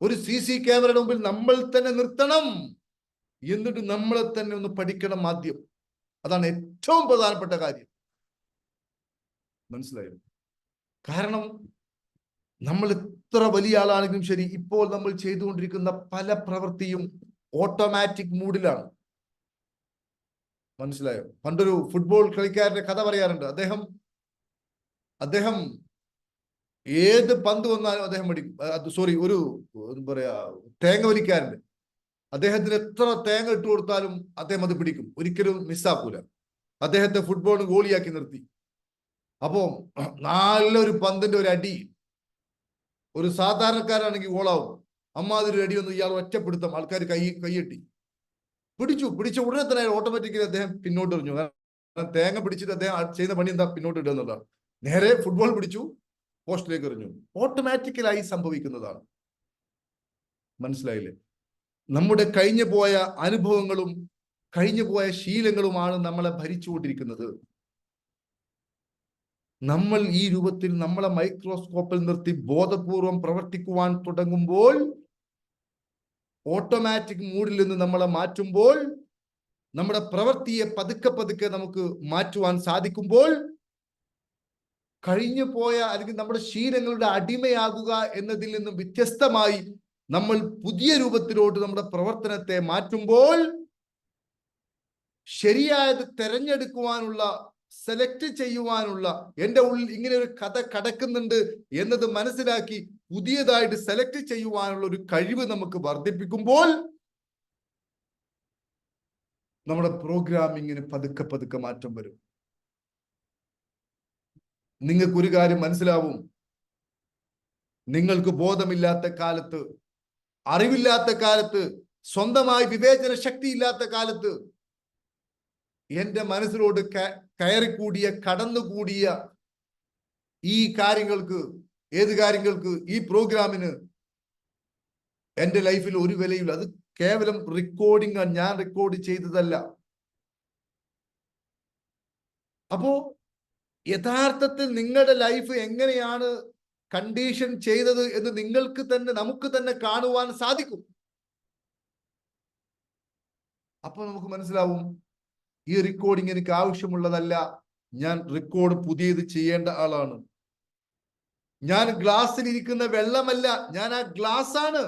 S1: ഒരു CC ക്യാമറയുടെ മുമ്പിൽ നമ്മൾ തന്നെ നിർത്തണം. എന്നിട്ട് നമ്മളെ തന്നെ ഒന്ന് പഠിക്കണം ആദ്യം. അതാണ് ഏറ്റവും പ്രധാനപ്പെട്ട കാര്യം. മനസ്സിലായോ? കാരണം നമ്മൾ എത്ര വലിയ ആളാണെങ്കിലും ശരി, ഇപ്പോൾ നമ്മൾ ചെയ്തുകൊണ്ടിരിക്കുന്ന പല പ്രവൃത്തിയും ഓട്ടോമാറ്റിക് മൂഡിലാണ്. മനസ്സിലായോ? പണ്ടൊരു ഫുട്ബോൾ കളിക്കാരന്റെ കഥ പറയാറുണ്ട്. അദ്ദേഹം ഏത് പന്ത് വന്നാലും അദ്ദേഹം അടിക്കും. സോറി, ഒരു എന്താ പറയാ, തേങ്ങ വലിക്കാറുണ്ട്. അദ്ദേഹത്തിന് എത്ര തേങ്ങ ഇട്ട് കൊടുത്താലും അദ്ദേഹം അത് പിടിക്കും, ഒരിക്കലും മിസ്സാക്കൂല. അദ്ദേഹത്തെ ഫുട്ബോളിന് ഗോളിയാക്കി നിർത്തി. അപ്പോ നല്ലൊരു പന്തിന്റെ ഒരു അടി, ഒരു സാധാരണക്കാരാണെങ്കിൽ ഗോളാവും. അമ്മാതിരി അടി വന്ന് ഇയാൾ ഒറ്റപ്പെടുത്തും, ആൾക്കാർ കൈയ്യട്ടി പിടിച്ച ഉടനെ തന്നെ ഓട്ടോമാറ്റിക്കലി അദ്ദേഹം പിന്നോട്ട് എറിഞ്ഞു. കാരണം തേങ്ങ പിടിച്ചിട്ട് അദ്ദേഹം ചെയ്യുന്ന പണി എന്താ? പിന്നോട്ട് ഇടുക എന്നുള്ളതാണ്. നേരെ ഫുട്ബോൾ പിടിച്ചു, പോസ്റ്റിലേക്ക് എറിഞ്ഞു. ഓട്ടോമാറ്റിക്കലായി സംഭവിക്കുന്നതാണ്. മനസ്സിലായില്ലേ? നമ്മുടെ കഴിഞ്ഞു പോയ അനുഭവങ്ങളും കഴിഞ്ഞു പോയ ശീലങ്ങളുമാണ് നമ്മളെ ഭരിച്ചുകൊണ്ടിരിക്കുന്നത്. നമ്മൾ ഈ രൂപത്തിൽ നമ്മളെ മൈക്രോസ്കോപ്പിൽ നിർത്തി ബോധപൂർവം പ്രവർത്തിക്കുവാൻ തുടങ്ങുമ്പോൾ, ഓട്ടോമാറ്റിക് മൂഡിൽ നിന്ന് നമ്മളെ മാറ്റുമ്പോൾ, നമ്മുടെ പ്രവൃത്തിയെ പതുക്കെ പതുക്കെ നമുക്ക് മാറ്റുവാൻ സാധിക്കുമ്പോൾ, കഴിഞ്ഞു പോയ അല്ലെങ്കിൽ നമ്മുടെ ശീലങ്ങളുടെ അടിമയാകുക എന്നതിൽ നിന്നും വ്യത്യസ്തമായി നമ്മൾ പുതിയ രൂപത്തിലോട്ട് നമ്മുടെ പ്രവർത്തനത്തെ മാറ്റുമ്പോൾ, ശരിയായത് തെരഞ്ഞെടുക്കുവാനുള്ള, സെലക്ട് ചെയ്യുവാനുള്ള, എൻ്റെ ഉള്ളിൽ ഇങ്ങനെ ഒരു കഥ കടക്കുന്നുണ്ട് എന്നത് മനസ്സിലാക്കി പുതിയതായിട്ട് സെലക്ട് ചെയ്യുവാനുള്ള ഒരു കഴിവ് നമുക്ക് വർദ്ധിപ്പിക്കുമ്പോൾ, നമ്മുടെ പ്രോഗ്രാമിങ്ങിന് പതുക്കെ പതുക്കെ മാറ്റം വരും. നിങ്ങൾക്കൊരു കാര്യം മനസ്സിലാവും. നിങ്ങൾക്ക് ബോധമില്ലാത്ത കാലത്ത്, അറിവില്ലാത്ത കാലത്ത്, സ്വന്തമായി വിവേചന ശക്തി ഇല്ലാത്ത കാലത്ത് എന്റെ മനസ്സിലോട് കയറിക്കൂടിയ, കടന്നുകൂടിയ ഈ കാര്യങ്ങൾക്ക്, ഏത് കാര്യങ്ങൾക്ക്? ഈ പ്രോഗ്രാമിന് എന്റെ ലൈഫിൽ ഒരു വിലയില്ല. അത് കേവലം റെക്കോർഡിംഗ് ആണ്, ഞാൻ റെക്കോർഡ് ചെയ്തതല്ല. അപ്പോ യഥാർത്ഥത്തിൽ നിങ്ങളുടെ ലൈഫ് എങ്ങനെയാണ് കണ്ടീഷൻ ചെയ്തത് എന്ന് നിങ്ങൾക്ക് തന്നെ, നമുക്ക് തന്നെ കാണുവാൻ സാധിക്കും. അപ്പൊ നമുക്ക് മനസ്സിലാവും, ഈ റെക്കോർഡിംഗ് എനിക്ക് ആവശ്യമുള്ളതല്ല, ഞാൻ റെക്കോർഡ് പുതിയത് ചെയ്യേണ്ട ആളാണ്. ഞാൻ ഗ്ലാസ്സിൽ ഇരിക്കുന്ന വെള്ളമല്ല, ഞാൻ ആ ഗ്ലാസ് ആണ്.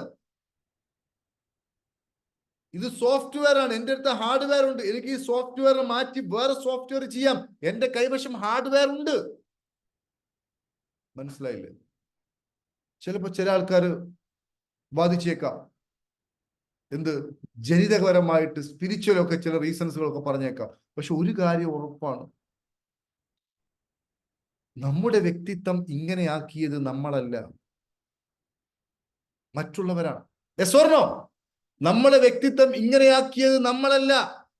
S1: ഇത് സോഫ്റ്റ്വെയർ ആണ്. എൻ്റെ അടുത്ത് ഹാർഡ്വെയർ ഉണ്ട്. എനിക്ക് ഈ സോഫ്റ്റ്വെയർ മാറ്റി വേറെ സോഫ്റ്റ്വെയർ ചെയ്യാം. എൻ്റെ കൈവശം ഹാർഡ്വെയർ ഉണ്ട്. മനസ്സിലായില്ലേ? ചിലപ്പോ ചില ആൾക്കാർ വാദിച്ചേക്കാം, എന്ത് ജനിതകപരമായിട്ട് സ്പിരിച്വലൊക്കെ ചില റീസൺസുകളൊക്കെ പറഞ്ഞേക്കാം. പക്ഷെ ഒരു കാര്യം ഉറപ്പാണ്, നമ്മുടെ വ്യക്തിത്വം ഇങ്ങനെയാക്കിയത് നമ്മളല്ല, മറ്റുള്ളവരാണ്. Yes or no? നമ്മളെ വ്യക്തിത്വം ഇങ്ങനെയാക്കിയത് നമ്മളല്ല,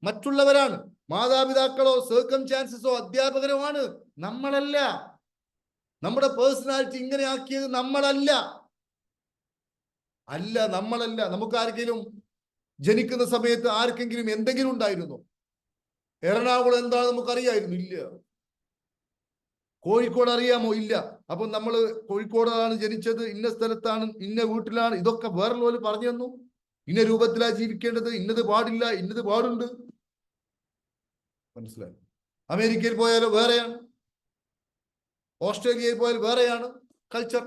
S1: മറ്റുള്ളവരാണ്. മാതാപിതാക്കളോ സർക്കംസ്റ്റാൻസസോ അധ്യാപകരോ ആണ്, നമ്മളല്ല. നമ്മുടെ പേഴ്സണാലിറ്റി ഇങ്ങനെയാക്കിയത് നമ്മളല്ല, നമ്മളല്ല. നമുക്ക് ആർക്കെങ്കിലും ജനിക്കുന്ന സമയത്ത് ആർക്കെങ്കിലും എന്തെങ്കിലും ഉണ്ടായിരുന്നോ? എറണാകുളം എന്താണെന്ന് നമുക്കറിയായിരുന്നു? ഇല്ല. കോഴിക്കോട് അറിയാമോ? ഇല്ല. അപ്പൊ നമ്മൾ കോഴിക്കോടാണ് ജനിച്ചത്, ഇന്ന സ്ഥലത്താണ്, ഇന്ന വീട്ടിലാണ്, ഇതൊക്കെ വേറെ പറഞ്ഞു തന്നു. ഇന്ന രൂപത്തിലാണ് ജീവിക്കേണ്ടത്, ഇന്നത് പാടില്ല, ഇന്നത് പാടുണ്ട്. മനസ്സിലായി? അമേരിക്കയിൽ പോയാലോ വേറെയാണ്, ഓസ്ട്രേലിയയിൽ പോയാൽ വേറെയാണ് കൾച്ചർ.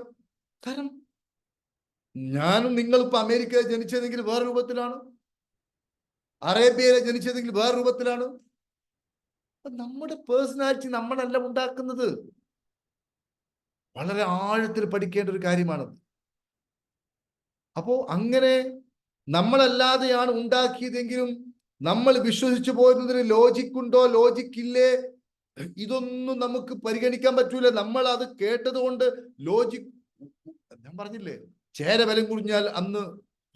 S1: കാരണം ഞാനും നിങ്ങളിപ്പോ അമേരിക്കയിൽ ജനിച്ചതെങ്കിൽ വേറെ രൂപത്തിലാണ്, അറേബ്യയിലെ ജനിച്ചതെങ്കിൽ വേറെ രൂപത്തിലാണ്. നമ്മുടെ പേഴ്സണാലിറ്റി നമ്മളല്ല ഉണ്ടാക്കുന്നത്. വളരെ ആഴത്തിൽ പഠിക്കേണ്ട ഒരു കാര്യമാണ്. അപ്പോ അങ്ങനെ നമ്മളല്ലാതെയാണ് ഉണ്ടാക്കിയതെങ്കിലും നമ്മൾ വിശ്വസിച്ചു പോയതിന് ലോജിക് ഉണ്ടോ, ലോജിക് ഇല്ലേ, ഇതൊന്നും നമുക്ക് പരിഗണിക്കാൻ പറ്റൂല. നമ്മൾ അത് കേട്ടത് കൊണ്ട് ലോജിക്, ഞാൻ പറഞ്ഞില്ലേ, ചേര ബലം കുറിഞ്ഞാൽ അന്ന്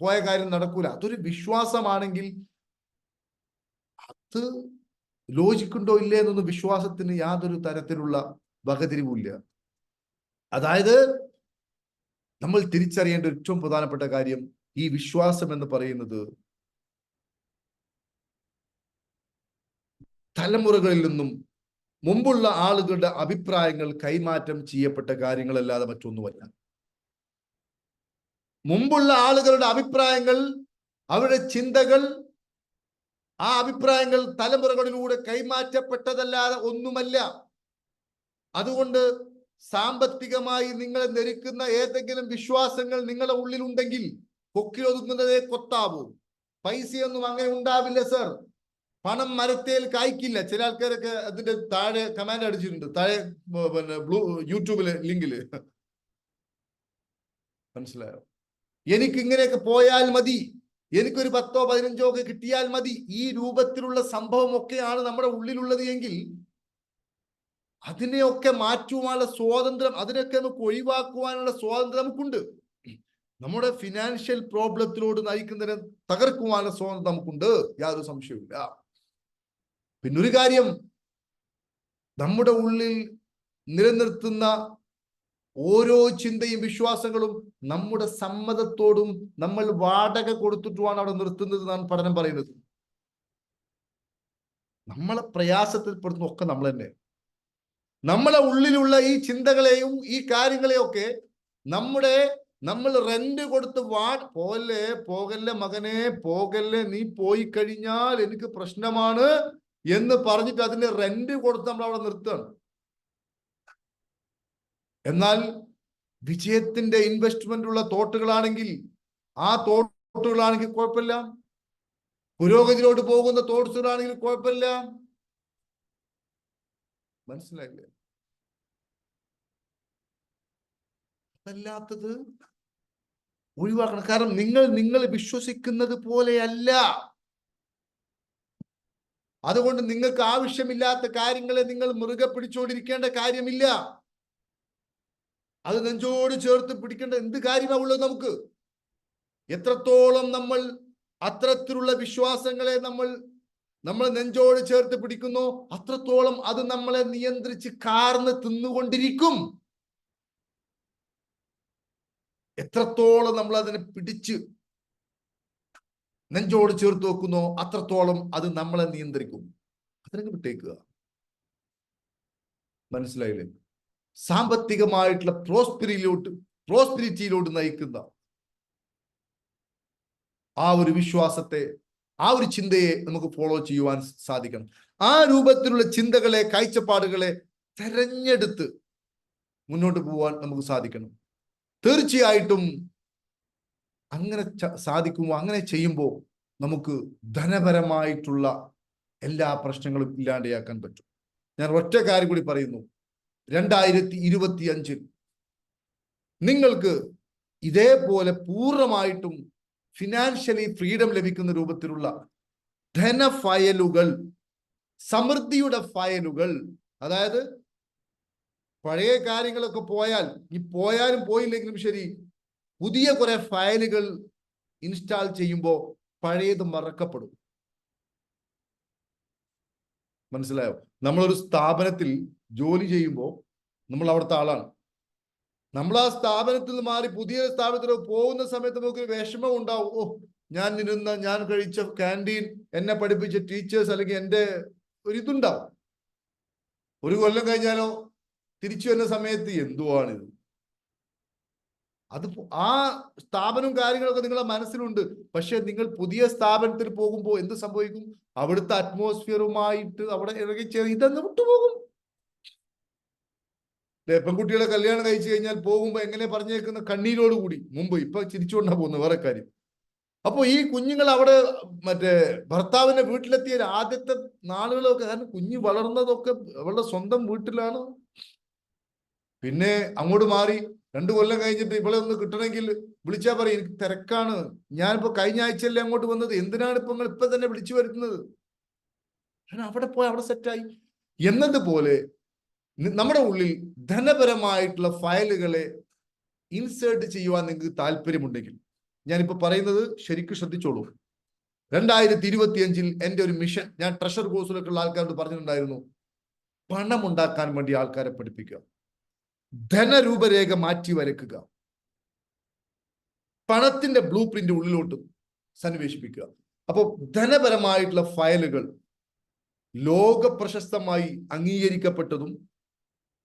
S1: പോയ കാര്യം നടക്കൂല. അതൊരു വിശ്വാസമാണെങ്കിൽ അത് ലോജിക് ഉണ്ടോ ഇല്ലേ എന്നൊന്നും വിശ്വാസത്തിന് യാതൊരു തരത്തിലുള്ള വകതിരിവില്ല. അതായത് നമ്മൾ തിരിച്ചറിയേണ്ട ഏറ്റവും പ്രധാനപ്പെട്ട കാര്യം, ഈ വിശ്വാസം എന്ന് പറയുന്നത് തലമുറകളിൽ നിന്നും മുമ്പുള്ള ആളുകളുടെ അഭിപ്രായങ്ങൾ കൈമാറ്റം ചെയ്യപ്പെട്ട കാര്യങ്ങളല്ലാതെ മറ്റൊന്നുമല്ല. മുമ്പുള്ള ആളുകളുടെ അഭിപ്രായങ്ങൾ, അവരുടെ ചിന്തകൾ, ആ അഭിപ്രായങ്ങൾ തലമുറകളിലൂടെ കൈമാറ്റപ്പെട്ടതല്ലാതെ ഒന്നുമല്ല. അതുകൊണ്ട് സാമ്പത്തികമായി നിങ്ങളെ ധരിക്കുന്ന ഏതെങ്കിലും വിശ്വാസങ്ങൾ നിങ്ങളുടെ ഉള്ളിലുണ്ടെങ്കിൽ കൊക്കിലൊതുങ്ങുന്നതേ കൊത്താവൂ. പൈസയൊന്നും അങ്ങനെ ഉണ്ടാവില്ല സർ. പണം മരത്തേൽ കായ്ക്കില്ല. ചില ആൾക്കാരൊക്കെ അതിന്റെ താഴെ കമാൻഡ് അടിച്ചിട്ടുണ്ട്, താഴെ പിന്നെ യൂട്യൂബില് ലിങ്കില്. മനസ്സിലായോ? എനിക്ക് ഇങ്ങനെയൊക്കെ പോയാൽ മതി, എനിക്കൊരു 10ഓ 15ഓ ഒക്കെ കിട്ടിയാൽ മതി, ഈ രൂപത്തിലുള്ള സംഭവം ഒക്കെയാണ് നമ്മുടെ ഉള്ളിലുള്ളത് എങ്കിൽ അതിനെയൊക്കെ മാറ്റുവാനുള്ള സ്വാതന്ത്ര്യം, അതിനൊക്കെ നമുക്ക് ഒഴിവാക്കുവാനുള്ള സ്വാതന്ത്ര്യം നമുക്കുണ്ട്. നമ്മുടെ ഫിനാൻഷ്യൽ പ്രോബ്ലത്തിലോട് നയിക്കുന്നതിനെ തകർക്കുവാനുള്ള സ്വാതന്ത്ര്യം നമുക്കുണ്ട്, യാതൊരു സംശയവുമില്ല. പിന്നൊരു കാര്യം, നമ്മുടെ ഉള്ളിൽ നിലനിർത്തുന്ന ഓരോ ചിന്തയും വിശ്വാസങ്ങളും നമ്മുടെ സമ്മതത്തോടും നമ്മൾ വാടക കൊടുത്തിട്ടുമാണ് അവിടെ നിർത്തുന്നത് എന്നാണ് പഠനം പറയുന്നത്. നമ്മളെ പ്രയാസത്തിൽപ്പെടുന്ന ഒക്കെ നമ്മൾ തന്നെ. നമ്മളെ ഉള്ളിലുള്ള ഈ ചിന്തകളെയും ഈ കാര്യങ്ങളെയും ഒക്കെ നമ്മൾ റെന്റ് കൊടുത്ത് പോകല്ലേ മകനെ പോകല്ലേ, നീ പോയി കഴിഞ്ഞാൽ എനിക്ക് പ്രശ്നമാണ് എന്ന് പറഞ്ഞിട്ട് അതിന്റെ റെന്റ് കൊടുത്ത് നമ്മൾ അവിടെ നിർത്തുകയാണ്. എന്നാൽ വിജയത്തിന്റെ ഇൻവെസ്റ്റ്മെന്റ് ഉള്ള തോട്ടുകളാണെങ്കിൽ, ആ തോട്ടുകളാണെങ്കിൽ കുഴപ്പമില്ല, പുരോഗതിയിലോട്ട് പോകുന്ന തോട്ട്സുകളാണെങ്കിൽ കുഴപ്പമില്ല. മനസ്സിലായില്ലേ? അതല്ലാത്തത് ഒഴിവാക്കണം. കാരണം നിങ്ങൾ വിശ്വസിക്കുന്നത് പോലെയല്ല. അതുകൊണ്ട് നിങ്ങൾക്ക് ആവശ്യമില്ലാത്ത കാര്യങ്ങളെ നിങ്ങൾ മുറുകെ പിടിച്ചുകൊണ്ടിരിക്കേണ്ട കാര്യമില്ല. അത് നെഞ്ചോട് ചേർത്ത് പിടിക്കേണ്ട എന്ത് കാര്യമാണ് ഉള്ളത് നമുക്ക്? എത്രത്തോളം നമ്മൾ അത്തരത്തിലുള്ള വിശ്വാസങ്ങളെ നമ്മൾ നെഞ്ചോട് ചേർത്ത് പിടിക്കുന്നു, അത്രത്തോളം അത് നമ്മളെ നിയന്ത്രിച്ച് കാർന്ന് തിന്നുകൊണ്ടിരിക്കും. എത്രത്തോളം നമ്മൾ അതിനെ പിടിച്ച് നെഞ്ചോട് ചേർത്ത് വെക്കുന്നോ അത്രത്തോളം അത് നമ്മളെ നിയന്ത്രിക്കും. അതിനൊക്കെ വിട്ടേക്കുക. മനസ്സിലായില്ലേ? സാമ്പത്തികമായിട്ടുള്ള പ്രോസ്പിരിറ്റിയിലോട്ട് നയിക്കുന്ന ആ ഒരു വിശ്വാസത്തെ, ആ ഒരു ചിന്തയെ നമുക്ക് ഫോളോ ചെയ്യുവാൻ സാധിക്കണം. ആ രൂപത്തിലുള്ള ചിന്തകളെ, കാഴ്ചപ്പാടുകളെ തെരഞ്ഞെടുത്ത് മുന്നോട്ട് പോകാൻ നമുക്ക് സാധിക്കണം. തീർച്ചയായിട്ടും അങ്ങനെ സാധിക്കുമ്പോൾ, അങ്ങനെ ചെയ്യുമ്പോൾ നമുക്ക് ധനപരമായിട്ടുള്ള എല്ലാ പ്രശ്നങ്ങളും ഇല്ലാതെയാക്കാൻ പറ്റും. ഞാൻ ഒറ്റ കാര്യം കൂടി പറയുന്നു. 2025 നിങ്ങൾക്ക് ഇതേപോലെ പൂർണ്ണമായിട്ടും ഫിനാൻഷ്യലി ഫ്രീഡം ലഭിക്കുന്ന രൂപത്തിലുള്ള ധനഫയലുകൾ, സമൃദ്ധിയുടെ ഫയലുകൾ, അതായത് പഴയ കാര്യങ്ങളൊക്കെ പോയാലും പോയില്ലെങ്കിലും ശരി, പുതിയ കുറെ ഫയലുകൾ ഇൻസ്റ്റാൾ ചെയ്യുമ്പോൾ പഴയത് മറക്കപ്പെടും. മനസ്സിലായോ? നമ്മളൊരു സ്ഥാപനത്തിൽ ജോലി ചെയ്യുമ്പോൾ നമ്മൾ അവിടുത്തെ ആളാണ്. നമ്മൾ ആ സ്ഥാപനത്തിൽ നിന്ന് മാറി പുതിയ സ്ഥാപനത്തിലേക്ക് പോകുന്ന സമയത്ത് നമുക്ക് വിഷമം ഉണ്ടാവും. ഓ, ഞാൻ കഴിച്ച ക്യാൻറ്റീൻ, എന്നെ പഠിപ്പിച്ച ടീച്ചേഴ്സ്, അല്ലെങ്കിൽ എൻ്റെ ഇതുണ്ടാവും. ഒരു കൊല്ലം കഴിഞ്ഞാലോ തിരിച്ചു വരുന്ന സമയത്ത് എന്തുവാണിത്? അത് ആ സ്ഥാപനവും കാര്യങ്ങളൊക്കെ നിങ്ങളുടെ മനസ്സിലുണ്ട്. പക്ഷെ നിങ്ങൾ പുതിയ സ്ഥാപനത്തിൽ പോകുമ്പോൾ എന്ത് സംഭവിക്കും? അവിടുത്തെ അറ്റ്മോസ്ഫിയറുമായിട്ട് അവിടെ ഇറങ്ങിച്ചേർന്ന് ഇതങ്ങ് വിട്ടുപോകും. പെൺകുട്ടികളെ കല്യാണം കഴിച്ചു കഴിഞ്ഞാൽ പോകുമ്പോൾ എങ്ങനെ പറഞ്ഞേക്കുന്ന കണ്ണീരോടുകൂടി, മുമ്പ് ഇപ്പൊ ചിരിച്ചുകൊണ്ടാ പോകുന്നത്, വേറെ കാര്യം. അപ്പൊ ഈ കുഞ്ഞുങ്ങൾ അവിടെ ഭർത്താവിന്റെ വീട്ടിലെത്തിയ ആദ്യത്തെ നാളുകളൊക്കെ, കാരണം കുഞ്ഞ് വളർന്നതൊക്കെ അവളുടെ സ്വന്തം വീട്ടിലാണ്. പിന്നെ അങ്ങോട്ട് മാറി 2 കൊല്ലം കഴിഞ്ഞിട്ട് ഇവളെ ഒന്ന് കിട്ടണമെങ്കിൽ വിളിച്ചാൽ പറയും, എനിക്ക് തിരക്കാണ്, ഞാനിപ്പോ കഴിഞ്ഞ ആഴ്ചയല്ലേ അങ്ങോട്ട് വന്നത്, എന്തിനാണ് ഇപ്പൊ നിങ്ങൾ ഇപ്പൊ തന്നെ വിളിച്ചു വരുത്തുന്നത്? അവിടെ പോയി അവിടെ സെറ്റായി എന്നതുപോലെ നമ്മുടെ ഉള്ളിൽ ധനപരമായിട്ടുള്ള ഫയലുകളെ ഇൻസേർട്ട് ചെയ്യുവാൻ നിങ്ങൾക്ക് താല്പര്യമുണ്ടെങ്കിൽ, ഞാനിപ്പോ പറയുന്നത് ശരിക്കും ശ്രദ്ധിച്ചോളൂ. 2025 എൻ്റെ ഒരു മിഷൻ, ഞാൻ ട്രഷർ കോഴ്സിലൊക്കെ ഉള്ള ആൾക്കാരോട് പറഞ്ഞിട്ടുണ്ടായിരുന്നു, പണം ഉണ്ടാക്കാൻ വേണ്ടി ആൾക്കാരെ പഠിപ്പിക്കുക, ധനരൂപരേഖ മാറ്റി വരയ്ക്കുക, പണത്തിന്റെ ബ്ലൂ പ്രിന്റ് ഉള്ളിലോട്ട് സന്നിവേശിപ്പിക്കുക. അപ്പോൾ ധനപരമായിട്ടുള്ള ഫയലുകൾ ലോക പ്രശസ്തമായി അംഗീകരിക്കപ്പെട്ടതും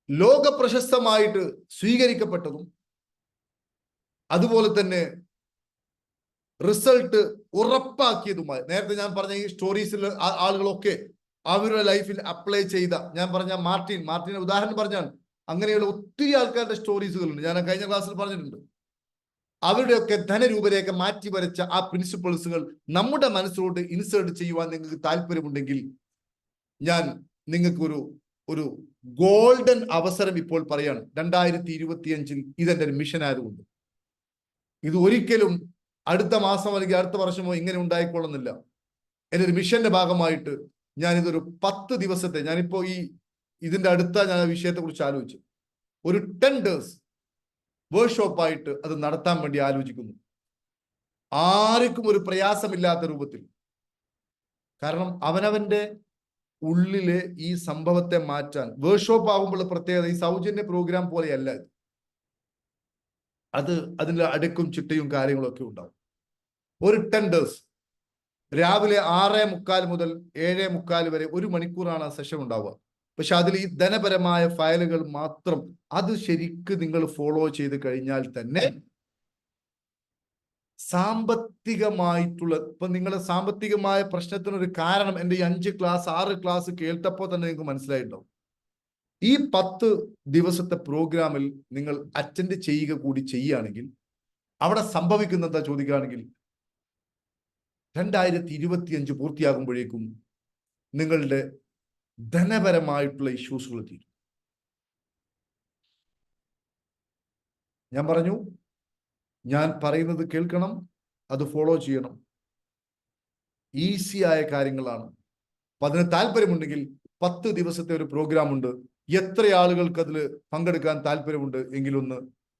S1: ലോക പ്രശസ്തമായിട്ട് സ്വീകരിക്കപ്പെട്ടതും അതുപോലെ തന്നെ റിസൾട്ട് ഉറപ്പാക്കിയതുമായ, നേരത്തെ ഞാൻ പറഞ്ഞ ഈ സ്റ്റോറീസിൽ ആളുകളൊക്കെ അവരുടെ ലൈഫിൽ അപ്ലൈ ചെയ്ത, ഞാൻ പറഞ്ഞ മാർട്ടിൻ ഉദാഹരണം പറഞ്ഞാണ്. അങ്ങനെയുള്ള ഒത്തിരി ആൾക്കാരുടെ സ്റ്റോറീസുകളുണ്ട്. ഞാൻ കഴിഞ്ഞ ക്ലാസ്സിൽ പറഞ്ഞിട്ടുണ്ട്. അവരുടെയൊക്കെ ധനരൂപരേഖ മാറ്റി വരച്ച ആ പ്രിൻസിപ്പിൾസുകൾ നമ്മുടെ മനസ്സിലോട്ട് ഇൻസേർട്ട് ചെയ്യുവാൻ നിങ്ങൾക്ക് താല്പര്യമുണ്ടെങ്കിൽ, ഞാൻ നിങ്ങൾക്ക് ഒരു ഗോൾഡൻ അവസരം ഇപ്പോൾ പറയാണ്. 2025 ഇതെന്റെ ഒരു മിഷൻ ആയതുകൊണ്ട്, ഇത് ഒരിക്കലും അടുത്ത മാസം അല്ലെങ്കിൽ അടുത്ത വർഷമോ ഇങ്ങനെ ഉണ്ടായിക്കൊള്ളുന്നില്ല. എൻ്റെ ഒരു മിഷന്റെ ഭാഗമായിട്ട് ഞാൻ ഇതൊരു 10 ദിവസത്തെ, ഞാനിപ്പോ ഇതിന്റെ അടുത്ത ഞാൻ വിഷയത്തെ കുറിച്ച് ആലോചിച്ചു. ഒരു 10 days വർക്ക്ഷോപ്പായിട്ട് അത് നടത്താൻ വേണ്ടി ആലോചിക്കുന്നു. ആർക്കും ഒരു പ്രയാസമില്ലാത്ത രൂപത്തിൽ. കാരണം അവനവന്റെ ഉള്ളിലെ ഈ സംഭവത്തെ മാറ്റാൻ വർക്ക്ഷോപ്പ് ആകുമ്പോൾ പ്രത്യേകത ഈ സൗജന്യ പ്രോഗ്രാം പോലെയല്ല. അതിന്റെ അടുക്കും ചിട്ടയും കാര്യങ്ങളൊക്കെ ഉണ്ടാവും. ഒരു 10 days രാവിലെ 6:45 മുതൽ 7:45 വരെ 1 മണിക്കൂറാണ് ആ സെഷൻ ഉണ്ടാവുക. പക്ഷെ അതിൽ ഈ ധനപരമായ ഫയലുകൾ മാത്രം, അത് ശരിക്ക് നിങ്ങൾ ഫോളോ ചെയ്ത് കഴിഞ്ഞാൽ തന്നെ സാമ്പത്തികമായിട്ടുള്ള, ഇപ്പൊ നിങ്ങളുടെ സാമ്പത്തികമായ പ്രശ്നത്തിനൊരു കാരണം എൻ്റെ ഈ 5 ക്ലാസ് 6 ക്ലാസ് കേട്ടപ്പോൾ തന്നെ നിങ്ങൾക്ക് മനസ്സിലായിട്ടുണ്ടാവും. ഈ 10 ദിവസത്തെ പ്രോഗ്രാമിൽ നിങ്ങൾ അറ്റൻഡ് ചെയ്യുക കൂടി ചെയ്യുകയാണെങ്കിൽ അവിടെ സംഭവിക്കുന്നതാ ചോദിക്കുകയാണെങ്കിൽ, 2025 പൂർത്തിയാകുമ്പോഴേക്കും നിങ്ങളുടെ ധനപരമായിട്ടുള്ള ഇഷ്യൂസുകൾ തീരും. ഞാൻ പറഞ്ഞു, ഞാൻ പറയുന്നത് കേൾക്കണം, അത് ഫോളോ ചെയ്യണം. ഈസിയായ കാര്യങ്ങളാണ്. അപ്പൊ അതിന് താല്പര്യമുണ്ടെങ്കിൽ 10 ദിവസത്തെ ഒരു പ്രോഗ്രാം ഉണ്ട്. എത്ര ആളുകൾക്ക് അതിൽ പങ്കെടുക്കാൻ താല്പര്യമുണ്ട് എങ്കിൽ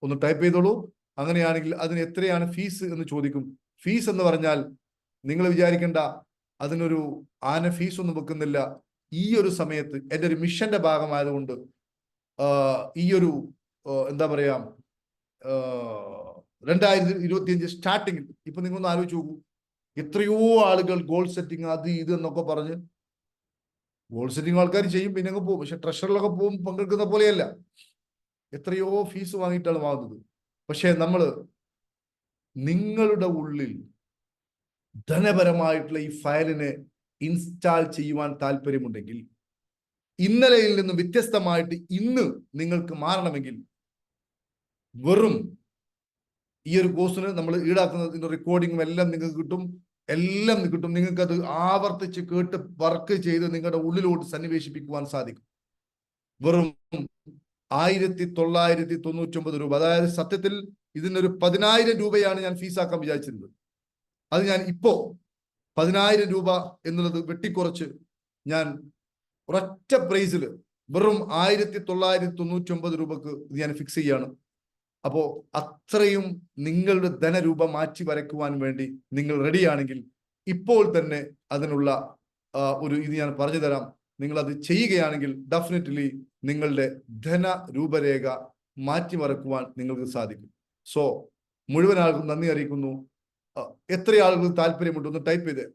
S1: ഒന്ന് ടൈപ്പ് ചെയ്തോളൂ. അങ്ങനെയാണെങ്കിൽ അതിന് എത്രയാണ് ഫീസ് എന്ന് ചോദിക്കും. ഫീസ് എന്ന് പറഞ്ഞാൽ നിങ്ങൾ വിചാരിക്കേണ്ട, അതിനൊരു ആന ഫീസ് ഒന്നും വെക്കുന്നില്ല. ഈ ഒരു സമയത്ത് എൻ്റെ ഒരു മിഷന്റെ ഭാഗമായതുകൊണ്ട് ഈ ഒരു എന്താ പറയാ 2025 സ്റ്റാർട്ടിങ്ങിൽ ഇപ്പൊ നിങ്ങളൊന്ന് ആലോചിച്ച് നോക്കൂ. എത്രയോ ആളുകൾ ഗോൾ സെറ്റിംഗ് അത് ഇത് എന്നൊക്കെ പറഞ്ഞ് ഗോൾ സെറ്റിംഗ് ആൾക്കാർ ചെയ്യും, പിന്നെ അങ്ങ് പോകും. പക്ഷെ ട്രഷറിലൊക്കെ പോകും പങ്കെടുക്കുന്ന പോലെയല്ല. എത്രയോ ഫീസ് വാങ്ങിയിട്ടാണ് വാങ്ങുന്നത്. പക്ഷെ നിങ്ങളുടെ ഉള്ളിൽ ധനപരമായിട്ടുള്ള ഈ ഫയലിനെ ഇൻസ്റ്റാൾ ചെയ്യുവാൻ താല്പര്യമുണ്ടെങ്കിൽ, ഇന്നലെയിൽ നിന്നും വ്യത്യസ്തമായിട്ട് ഇന്ന് നിങ്ങൾക്ക് മാറണമെങ്കിൽ, വെറും ഈ ഒരു കോഴ്സിന് നമ്മൾ ഈടാക്കുന്നതിന്റെ റെക്കോർഡിങ്ങും എല്ലാം നിങ്ങൾക്ക് കിട്ടും. നിങ്ങൾക്കത് ആവർത്തിച്ച് കേട്ട് വർക്ക് ചെയ്ത് നിങ്ങളുടെ ഉള്ളിലോട്ട് സന്നിവേശിപ്പിക്കുവാൻ സാധിക്കും. വെറും 1999 രൂപ. അതായത് സത്യത്തിൽ ഇതിനൊരു 10,000 രൂപയാണ് ഞാൻ ഫീസാക്കാൻ വിചാരിച്ചിരുന്നത്. അത് ഞാൻ ഇപ്പോ 10,000 രൂപ എന്നുള്ളത് വെട്ടിക്കുറച്ച് ഞാൻ ഒരൊറ്റ പ്രൈസിൽ വെറും 1999 രൂപക്ക് ഞാൻ ഫിക്സ് ചെയ്യാണ്. അപ്പോ അത്രയും നിങ്ങളുടെ ധനരൂപ മാറ്റി വരയ്ക്കുവാൻ വേണ്ടി നിങ്ങൾ റെഡിയാണെങ്കിൽ ഇപ്പോൾ തന്നെ അതിനുള്ള ഇത് ഞാൻ പറഞ്ഞു തരാം. നിങ്ങൾ അത് ചെയ്യുകയാണെങ്കിൽ ഡെഫിനറ്റ്ലി നിങ്ങളുടെ ധന രൂപരേഖ മാറ്റി വരയ്ക്കുവാൻ നിങ്ങൾക്ക് സാധിക്കും. സോ മുഴുവൻ ആൾക്കും നന്ദി അറിയിക്കുന്നു. എത്ര ആളുകൾ താല്പര്യമുണ്ട് ഒന്ന് ടൈപ്പ് ചെയ്ത്.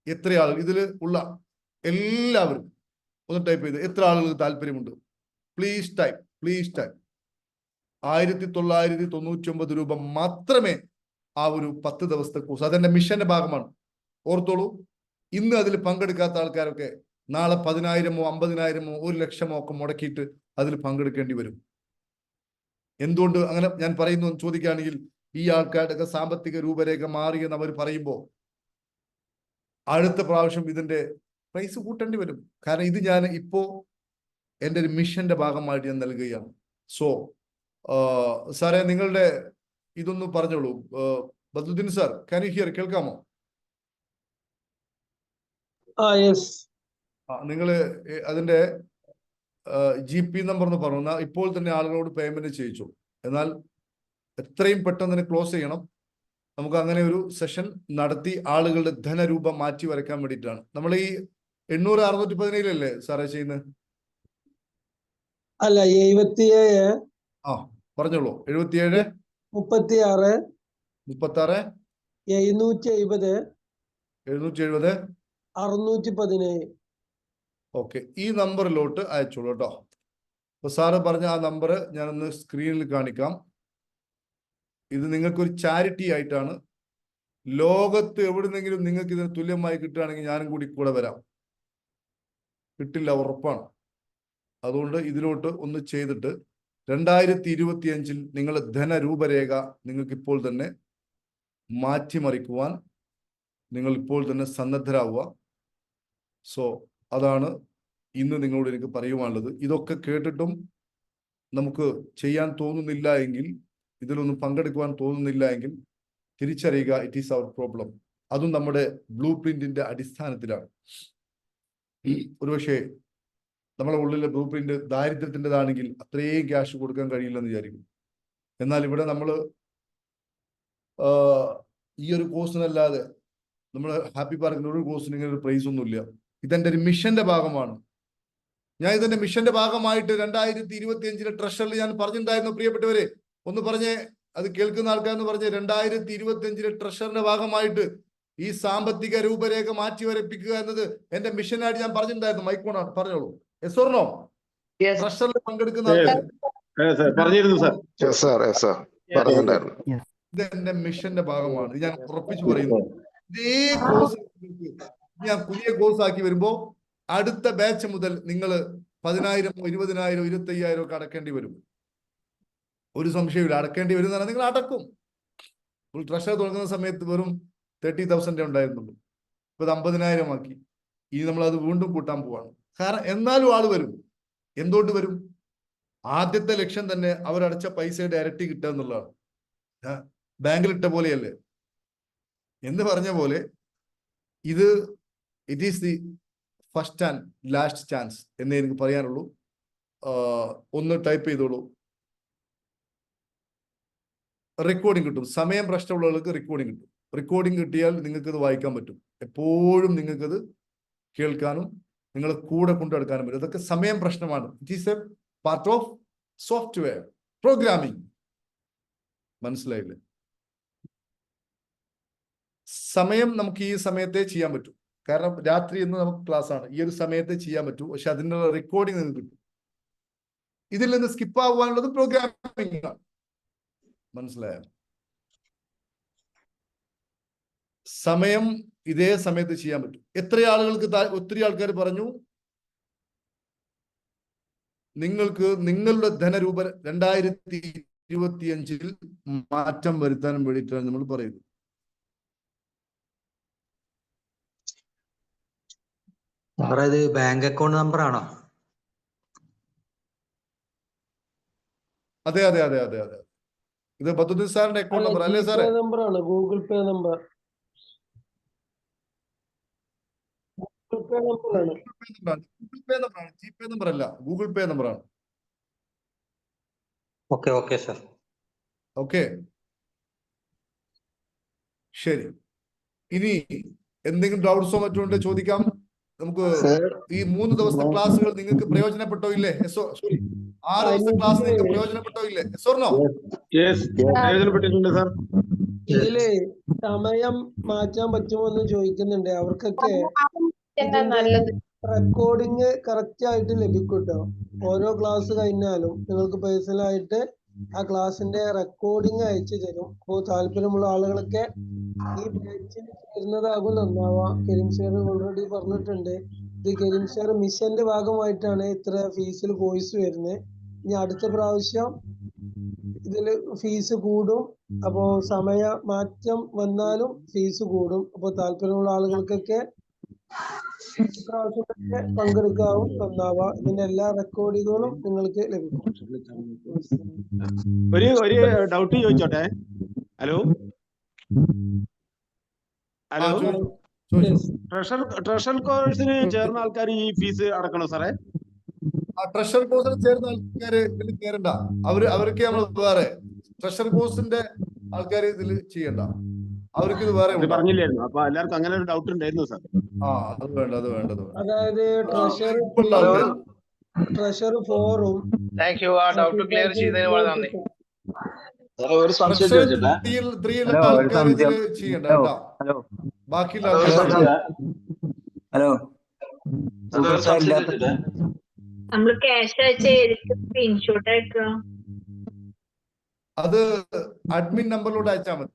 S1: എത്ര ആളുകൾ ഇതിൽ ഉള്ള എല്ലാവരും ഒന്ന് ടൈപ്പ് ചെയ്ത്. എത്ര ആളുകൾക്ക് താല്പര്യമുണ്ട്? Please type. 1999 രൂപ മാത്രമേ ആ ഒരു 10 ദിവസത്തെ കോഴ്സ്. അതെന്റെ മിഷന്റെ ഭാഗമാണ്. ഓർത്തോളൂ, ഇന്ന് അതിൽ പങ്കെടുക്കാത്ത ആൾക്കാരൊക്കെ നാളെ 10,000-ഓ 50,000-ഓ 1,00,000-ഓ ഒക്കെ മുടക്കിയിട്ട് അതിൽ പങ്കെടുക്കേണ്ടി വരും. എന്തുകൊണ്ട് അങ്ങനെ ഞാൻ പറയുന്നു എന്ന് ചോദിക്കുകയാണെങ്കിൽ, ഈ ആൾക്കാരുടെയൊക്കെ സാമ്പത്തിക രൂപരേഖ മാറിയെന്ന് അവർ പറയുമ്പോൾ അടുത്ത പ്രാവശ്യം ഇതിന്റെ പ്രൈസ് കൂട്ടേണ്ടി വരും. കാരണം ഇത് ഞാൻ ഇപ്പോ എൻ്റെ ഒരു മിഷന്റെ ഭാഗമായിട്ട് ഞാൻ നൽകുകയാണ്. സോ സാറേ, നിങ്ങളുടെ ഇതൊന്ന് പറഞ്ഞോളൂ. Badruddin sir, can you here? കേൾക്കാമോ? നിങ്ങള് അതിന്റെ GP നമ്പർ എന്ന് പറഞ്ഞു. ഇപ്പോൾ തന്നെ ആളുകളോട് പേയ്മെന്റ് ചെയ്യിച്ചു. എന്നാൽ എത്രയും പെട്ടെന്ന് ക്ലോസ് ചെയ്യണം. നമുക്ക് അങ്ങനെ ഒരു സെഷൻ നടത്തി ആളുകളുടെ ധനരൂപം മാറ്റി വരയ്ക്കാൻ വേണ്ടിയിട്ടാണ്. നമ്മൾ ഈ 800-617 സാറേ ചെയ്യുന്നത്?
S2: അല്ല, 77.
S1: പറഞ്ഞോളൂ. 77
S2: 36
S1: 770
S2: 617.
S1: ഓക്കെ, ഈ നമ്പറിലോട്ട് അയച്ചോളൂ കേട്ടോ. അപ്പൊ സാറ് പറഞ്ഞ ആ നമ്പർ ഞാനൊന്ന് സ്ക്രീനിൽ കാണിക്കാം. ഇത് നിങ്ങൾക്കൊരു ചാരിറ്റി ആയിട്ടാണ് ലോകത്ത് എവിടുന്നെങ്കിലും നിങ്ങൾക്ക് ഇതിന് തുല്യമായി കിട്ടുകയാണെങ്കിൽ ഞാനും കൂടി കൂടെ വരാം. കിട്ടില്ല, ഉറപ്പാണ്. അതുകൊണ്ട് ഇതിലോട്ട് ഒന്ന് ചെയ്തിട്ട് 2025 നിങ്ങൾ ധനരൂപരേഖ നിങ്ങൾക്ക് ഇപ്പോൾ തന്നെ മാറ്റിമറിക്കുവാൻ നിങ്ങൾ ഇപ്പോൾ തന്നെ സന്നദ്ധരാവുക. സോ അതാണ് ഇന്ന് നിങ്ങളോട് എനിക്ക് പറയുവാനുള്ളത്. ഇതൊക്കെ കേട്ടിട്ടും നമുക്ക് ചെയ്യാൻ തോന്നുന്നില്ല എങ്കിൽ, ഇതിലൊന്നും പങ്കെടുക്കുവാൻ തോന്നുന്നില്ല എങ്കിൽ തിരിച്ചറിയുക, ഇറ്റ് ഈസ് അവർ പ്രോബ്ലം. അതും നമ്മുടെ ബ്ലൂ പ്രിന്റിന്റെ അടിസ്ഥാനത്തിലാണ്. ഒരുപക്ഷെ നമ്മളെ ഉള്ളിലെ ബ്ലൂ പ്രിന്റ് ദാരിദ്ര്യത്തിൻ്റെതാണെങ്കിൽ അത്രയും ക്യാഷ് കൊടുക്കാൻ കഴിയില്ലെന്ന് വിചാരിക്കും. എന്നാൽ ഇവിടെ നമ്മൾ ഈ ഒരു കോഴ്സിനല്ലാതെ നമ്മൾ ഹാപ്പി പാർക്കിൽ ഒരു കോഴ്സിന് ഇങ്ങനെ ഒരു പ്രൈസ് ഒന്നുമില്ല. ഇതെന്റെ ഒരു മിഷന്റെ ഭാഗമാണ്. ഞാൻ ഇതിന്റെ മിഷന്റെ ഭാഗമായിട്ട് 2025 ട്രഷറിൽ ഞാൻ പറഞ്ഞിട്ടുണ്ടായിരുന്നു. പ്രിയപ്പെട്ടവരെ, ഒന്ന് പറഞ്ഞേ, അത് കേൾക്കുന്ന ആൾക്കാരെന്ന് പറഞ്ഞ്, 2025 ട്രഷറിന്റെ ഭാഗമായിട്ട് ഈ സാമ്പത്തിക രൂപരേഖ മാറ്റി വരപ്പിക്കുക എന്നത് എന്റെ മിഷനായിട്ട് ഞാൻ പറഞ്ഞിട്ടുണ്ടായിരുന്നു. മൈക്കോണാണ്, പറഞ്ഞോളൂ. Yes or no? ട്രഷറിൽ പങ്കെടുക്കുന്ന ആൾക്കാർ ഇത് എന്റെ മിഷന്റെ ഭാഗമാണ്. ഇത് ഞാൻ ഉറപ്പിച്ചു പറയുന്നു. ഇതേ കോഴ്സ് ഞാൻ പുതിയ കോഴ്സ് ആക്കി വരുമ്പോ അടുത്ത ബാച്ച് മുതൽ നിങ്ങൾ 10,000, 20,000, 25,000 ഒക്കെ അടക്കേണ്ടി വരും. ഒരു സംശയമില്ല, അടക്കേണ്ടി വരും. നിങ്ങൾ അടക്കും. ട്രഷർ തുടങ്ങുന്ന സമയത്ത് വെറും 30,000 ഉണ്ടായിരുന്നുള്ളൂ. ഇപ്പൊ 50,000 ആക്കി. ഇനി നമ്മൾ അത് വീണ്ടും കൂട്ടാൻ പോവാണ്. കാരണം എന്നാലും ആള് വരും. എന്തുകൊണ്ട് വരും? ആദ്യത്തെ ലക്ഷ്യം തന്നെ അവരടച്ച പൈസയുടെ ഇരട്ടി കിട്ടുക എന്നുള്ളതാണ്. ബാങ്കിലിട്ട പോലെയല്ലേ എന്ന് പറഞ്ഞ പോലെ ഇത് it is the first and last chance എന്നേ എനിക്ക് പറയാനുള്ളൂ. ഒന്ന് ടൈപ്പ് ചെയ്തോളൂ. റെക്കോർഡിംഗ് കിട്ടും. സമയം പ്രശ്നമുള്ളവർക്ക് റെക്കോർഡിംഗ് കിട്ടും. റെക്കോർഡിംഗ് കിട്ടിയാൽ നിങ്ങൾക്ക് ഇത് വായിക്കാൻ പറ്റും. എപ്പോഴും നിങ്ങൾക്കത് കേൾക്കാനും നിങ്ങളെ കൂടെ കൊണ്ടെടുക്കാനും പറ്റും. ഇതൊക്കെ സമയം പ്രശ്നമാണ്. It is A part of software programming. മനസ്സിലായില്ലേ? സമയം നമുക്ക് ഈ സമയത്തെ ചെയ്യാൻ പറ്റും. കാരണം രാത്രി എന്ന് നമുക്ക് ക്ലാസ് ആണ്. ഈ ഒരു സമയത്തെ ചെയ്യാൻ പറ്റൂ. പക്ഷെ അതിൻ്റെ റെക്കോർഡിംഗ് നിങ്ങൾക്ക് കിട്ടും. ഇതിൽ നിന്ന് സ്കിപ്പ് ആവാനുള്ളത് പ്രോഗ്രാമിംഗ് ആണ്. മനസ്സിലായോ? സമയം ഇതേ സമയത്ത് ചെയ്യാൻ പറ്റും. എത്ര ആളുകൾക്ക് ഒത്തിരി ആൾക്കാർ പറഞ്ഞു നിങ്ങൾക്ക് നിങ്ങളുടെ ധനരൂപ 2025 മാറ്റം വരുത്താനും വേണ്ടിയിട്ടാണ് നമ്മൾ പറയുന്നത്.
S3: ഇത് ബാങ്ക് അക്കൗണ്ട് നമ്പർ ആണോ?
S1: അതെ അതെ അതെ അതെ അതെ. ഇത് ബദ്ദുദ്ദീൻ സാറിന്റെ അക്കൗണ്ട് നമ്പർ അല്ലേ സാറേ?
S2: നമ്പർ ആണ്. Google Pay number.
S1: GPay number അല്ല, ഗൂഗിൾ പേ നമ്പറാണ്.
S3: Okay sir.
S1: ഓക്കെ, ശരി. ഇനി എന്തെങ്കിലും ഡൗട്ട്സോ മറ്റോ ഉണ്ടോ ചോദിക്കാം. നമുക്ക് ഈ 3 ദിവസത്തെ ക്ലാസ്സുകൾ നിങ്ങൾക്ക് പ്രയോജനപ്പെട്ടോ ഇല്ലേ? സോറി, 6 ദിവസത്തെ ക്ലാസ് നിങ്ങൾക്ക് പ്രയോജനപ്പെട്ടോ ഇല്ലേ? യെസ്
S2: പ്രയോജനപ്പെട്ടിട്ടുണ്ട് സാർ. ഇതില് സമയം മാറ്റാൻ പറ്റുമോ എന്ന് ചോദിക്കുന്നുണ്ട്. അവർക്കൊക്കെ റെക്കോർഡിങ് കറക്റ്റ് ആയിട്ട് ലഭിക്കും കേട്ടോ. ഓരോ ക്ലാസ് കഴിഞ്ഞാലും നിങ്ങൾക്ക് പേഴ്സണലായിട്ട് ആ ക്ലാസിന്റെ റെക്കോർഡിങ് അയച്ചു തരും. അപ്പോൾ താല്പര്യമുള്ള ആളുകളൊക്കെ ഈ ബാച്ചിൽ ചേരുന്നതാകും നന്നാവാ. കരീം സാർ ഓൾറെഡി പറഞ്ഞിട്ടുണ്ട്. ഇത് കരീം സാർ മിഷന്റെ ഭാഗമായിട്ടാണ് ഇത്ര ഫീസിൽ കോഴ്സ് വരുന്നത്. ഇനി അടുത്ത പ്രാവശ്യം ഇതില് ഫീസ് കൂടും. അപ്പോ സമയ മാറ്റം വന്നാലും ഫീസ് കൂടും. അപ്പൊ താല്പര്യമുള്ള ആളുകൾക്കൊക്കെ പ്രാവശ്യമൊക്കെ പങ്കെടുക്കാവും നന്നാവാ. ഇതിന്റെ എല്ലാ റെക്കോർഡുകളും നിങ്ങൾക്ക് ലഭിക്കും.
S4: ഒരു ഡൗട്ട് ചോദിച്ചോട്ടെ? ഹലോ ട്രഷർ കോഴ്സിന് ചേർന്ന ആൾക്കാർ ഈ ഫീസ് അടക്കണോ സാറേ?
S1: ട്രഷർ കോഴ്സിന് ചേർന്ന ആൾക്കാര് ഇതിൽ കയറണ്ട. അവർക്ക് നമ്മൾ വേറെ ട്രഷർ കോഴ്സിന്റെ ആൾക്കാർ ഇതിൽ ചെയ്യണ്ട. അവർക്ക് ഇത് വേറെ
S4: പറഞ്ഞില്ലായിരുന്നു. അപ്പൊ എല്ലാവർക്കും അങ്ങനെ ഒരു ഡൗട്ട് ഉണ്ടായിരുന്നു സാർ.
S1: അത് വേണ്ടത്.
S2: അതായത് ട്രഷർ ഫോറും
S5: ഡൗട്ട് ക്ലിയർ ചെയ്തതിന് വളരെ നന്ദി.
S6: ഒരു സംശയം ചോദിച്ചിട്ടെ.
S1: ചെയ്യണ്ട. ബാക്കിയുള്ള
S6: ഹലോ,
S7: നമ്മള് ക്യാഷ് അയച്ച സ്ക്രീൻഷോട്ട് അയക്കുക.
S1: അത് അഡ്മിൻ നമ്പറിലൂടെ അയച്ചാൽ മതി.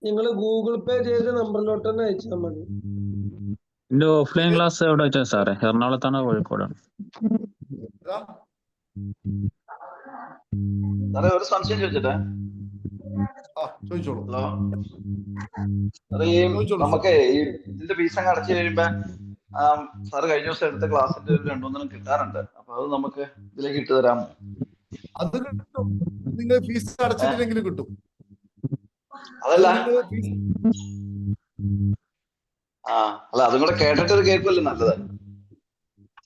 S2: നിങ്ങൾ ഗൂഗിൾ പേ ചെയ്ത നമ്പറിലോട്ട് തന്നെ അയച്ചാൽ മതി.
S8: എന്റെ ഓഫ്ലൈൻ ക്ലാസ് എവിടെ വെച്ചാ സാറേ? എറണാകുളത്താണോ കോഴിക്കോടാണ്?
S1: ഇതാ,
S6: സാറേ ഒരു സംശയം ചോദിച്ചിട്ടെ.
S1: ചോദിച്ചോളൂ.
S6: ഹലോ സാറേ, ഈ
S1: ചോദിച്ചോളൂ
S6: നമുക്ക് ഈ ഇതിന്റെ ഫീസ് അങ്ങ് അടച്ചു കഴിയുമ്പോ സാറ് കഴിഞ്ഞ ദിവസം എടുത്ത ക്ലാസ്സിന്റെ ഒരു 2-3 കിട്ടാറുണ്ട്. അപ്പൊ അത് നമുക്ക് ഇതിലേക്ക് ഇട്ട് തരാമോ?
S1: അത് കിട്ടും. നിങ്ങൾ ഫീസ് അടച്ചിട്ടില്ലെങ്കിലും കിട്ടും.
S6: അതല്ല,
S1: നിങ്ങൾ ഫീസ്
S6: അല്ല അതും കൂടെ കേട്ടിട്ടൊരു കേൾക്കുമല്ലോ നല്ലത്.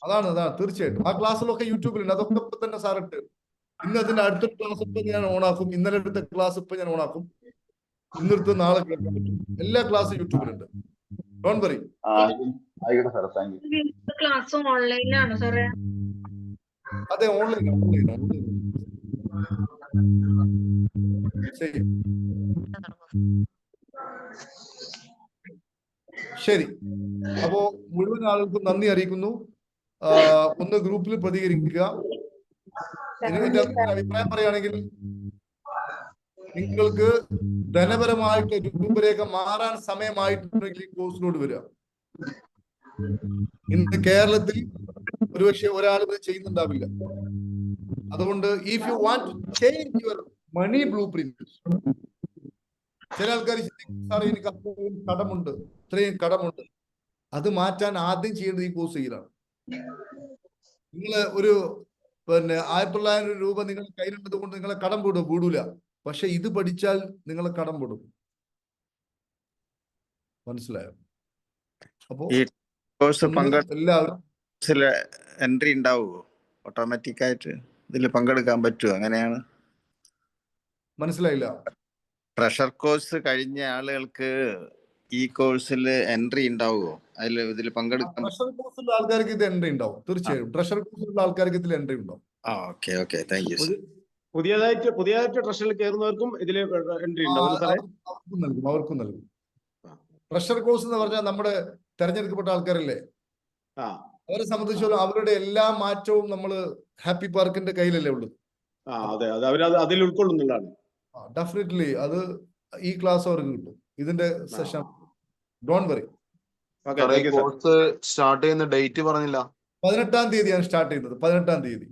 S1: അതാണ് തീർച്ചയായിട്ടും. ആ ക്ലാസ്സുകളൊക്കെ യൂട്യൂബിലുണ്ട്. അതൊക്കെ ഇപ്പൊ തന്നെ സാറിട്ട്. ഇന്ന് അതിന്റെ അടുത്തൊരു ക്ലാസ് ഇപ്പൊ ഞാൻ ഓണാക്കും. ഇന്നലെ എടുത്ത ക്ലാസ് ഇപ്പൊ ഞാൻ ഓണാക്കും. ഇന്നെടുത്ത് നാളെ കേൾക്കാൻ പറ്റും. എല്ലാ ക്ലാസ്സും യൂട്യൂബിലുണ്ട്. Don't worry.
S6: ആയിക്കോട്ടെ സാറേ, താങ്ക് യു.
S7: ക്ലാസ് ഓൺലൈനിലാണോ സാറേ?
S1: അതെ, ഓൺലൈൻ. ശരി. അപ്പോ മുഴുവൻ ആളുകൾക്കും നന്ദി അറിയിക്കുന്നു. ഒന്ന് ഗ്രൂപ്പിൽ പ്രതികരിക്കുക. എന്റെ അഭിപ്രായം പറയുകയാണെങ്കിൽ നിങ്ങൾക്ക് ധനപരമായിട്ട് രൂപരേഖ മാറാൻ സമയമായിട്ടുണ്ടെങ്കിൽ ഈ കോഴ്സിനോട് വരിക. ഇന്ന് കേരളത്തിൽ ഒരുപക്ഷെ ഒരാൾ ഇത് ചെയ്യുന്നുണ്ടാവില്ല. അതുകൊണ്ട് if you want to change your money blueprint, ചില ആൾക്കാർ സാറേ എനിക്ക് അത്രയും കടമുണ്ട്, ഇത്രയും കടമുണ്ട്, അത് മാറ്റാൻ ആദ്യം ചെയ്യേണ്ടത് ഈ കോഴ്സ് ചെയ്യലാണ്. നിങ്ങൾ ഒരു 1900 രൂപ നിങ്ങളുടെ കയ്യിലുള്ളത് കൊണ്ട് നിങ്ങളെ കടം വിടൂല. പക്ഷെ ഇത് പഠിച്ചാൽ നിങ്ങളെ കടം വിടും. മനസ്സിലായോ? അപ്പോ
S9: ഈ കോഴ്സ്
S1: എല്ലാവരും
S9: എൻട്രി ഉണ്ടാവുമോ? ഓട്ടോമാറ്റിക് ആയിട്ട് ഇതിൽ പങ്കെടുക്കാൻ പറ്റുമോ? അങ്ങനെയാണ്.
S1: മനസ്സിലായില്ല.
S9: ട്രഷർ കോഴ്സ് കഴിഞ്ഞ ആളുകൾക്ക് ഈ കോഴ്സിൽ എൻട്രി ഉണ്ടാവുമോ? ഇതിൽ പങ്കെടുക്കാൻ?
S1: ട്രഷർ കോഴ്സുള്ള ആൾക്കാർക്ക് ഇത് എൻട്രി ഉണ്ടാവും. തീർച്ചയായും ട്രഷർ കോഴ്സുള്ള ആൾക്കാർക്ക് ഇതിൽ എൻട്രി ഉണ്ടാവും.
S9: Okay thank you.
S4: പുതിയതായിട്ട് ട്രഷറിൽ കയറുന്നവർക്കും ഇതിൽ എൻട്രി ഉണ്ടാവും സാറേ?
S1: അവർക്കും നൽകും. ട്രഷർ കോഴ്സ് എന്ന് പറഞ്ഞാൽ നമ്മുടെ തെരഞ്ഞെടുക്കപ്പെട്ട ആൾക്കാരല്ലേ, അവരെ സംബന്ധിച്ചോളം അവരുടെ എല്ലാ മാറ്റവും നമ്മള് ഹാപ്പി പാർക്കിന്റെ കയ്യിലല്ലേ ഉള്ളത്.
S4: അതെ, അതിൽ ഉൾക്കൊള്ളുന്നുള്ളതാണ്.
S1: ഡെഫിനറ്റ്ലി അത് ഈ ക്ലാസ് അവർക്ക് കിട്ടും. ഇതിന്റെ session. Don't worry.
S10: Course start ചെയ്യുന്ന ഡേറ്റ് പറഞ്ഞില്ല.
S1: 18-ാം തീയതിയാണ് സ്റ്റാർട്ട് ചെയ്യുന്നത്. 18-ാം തീയതി.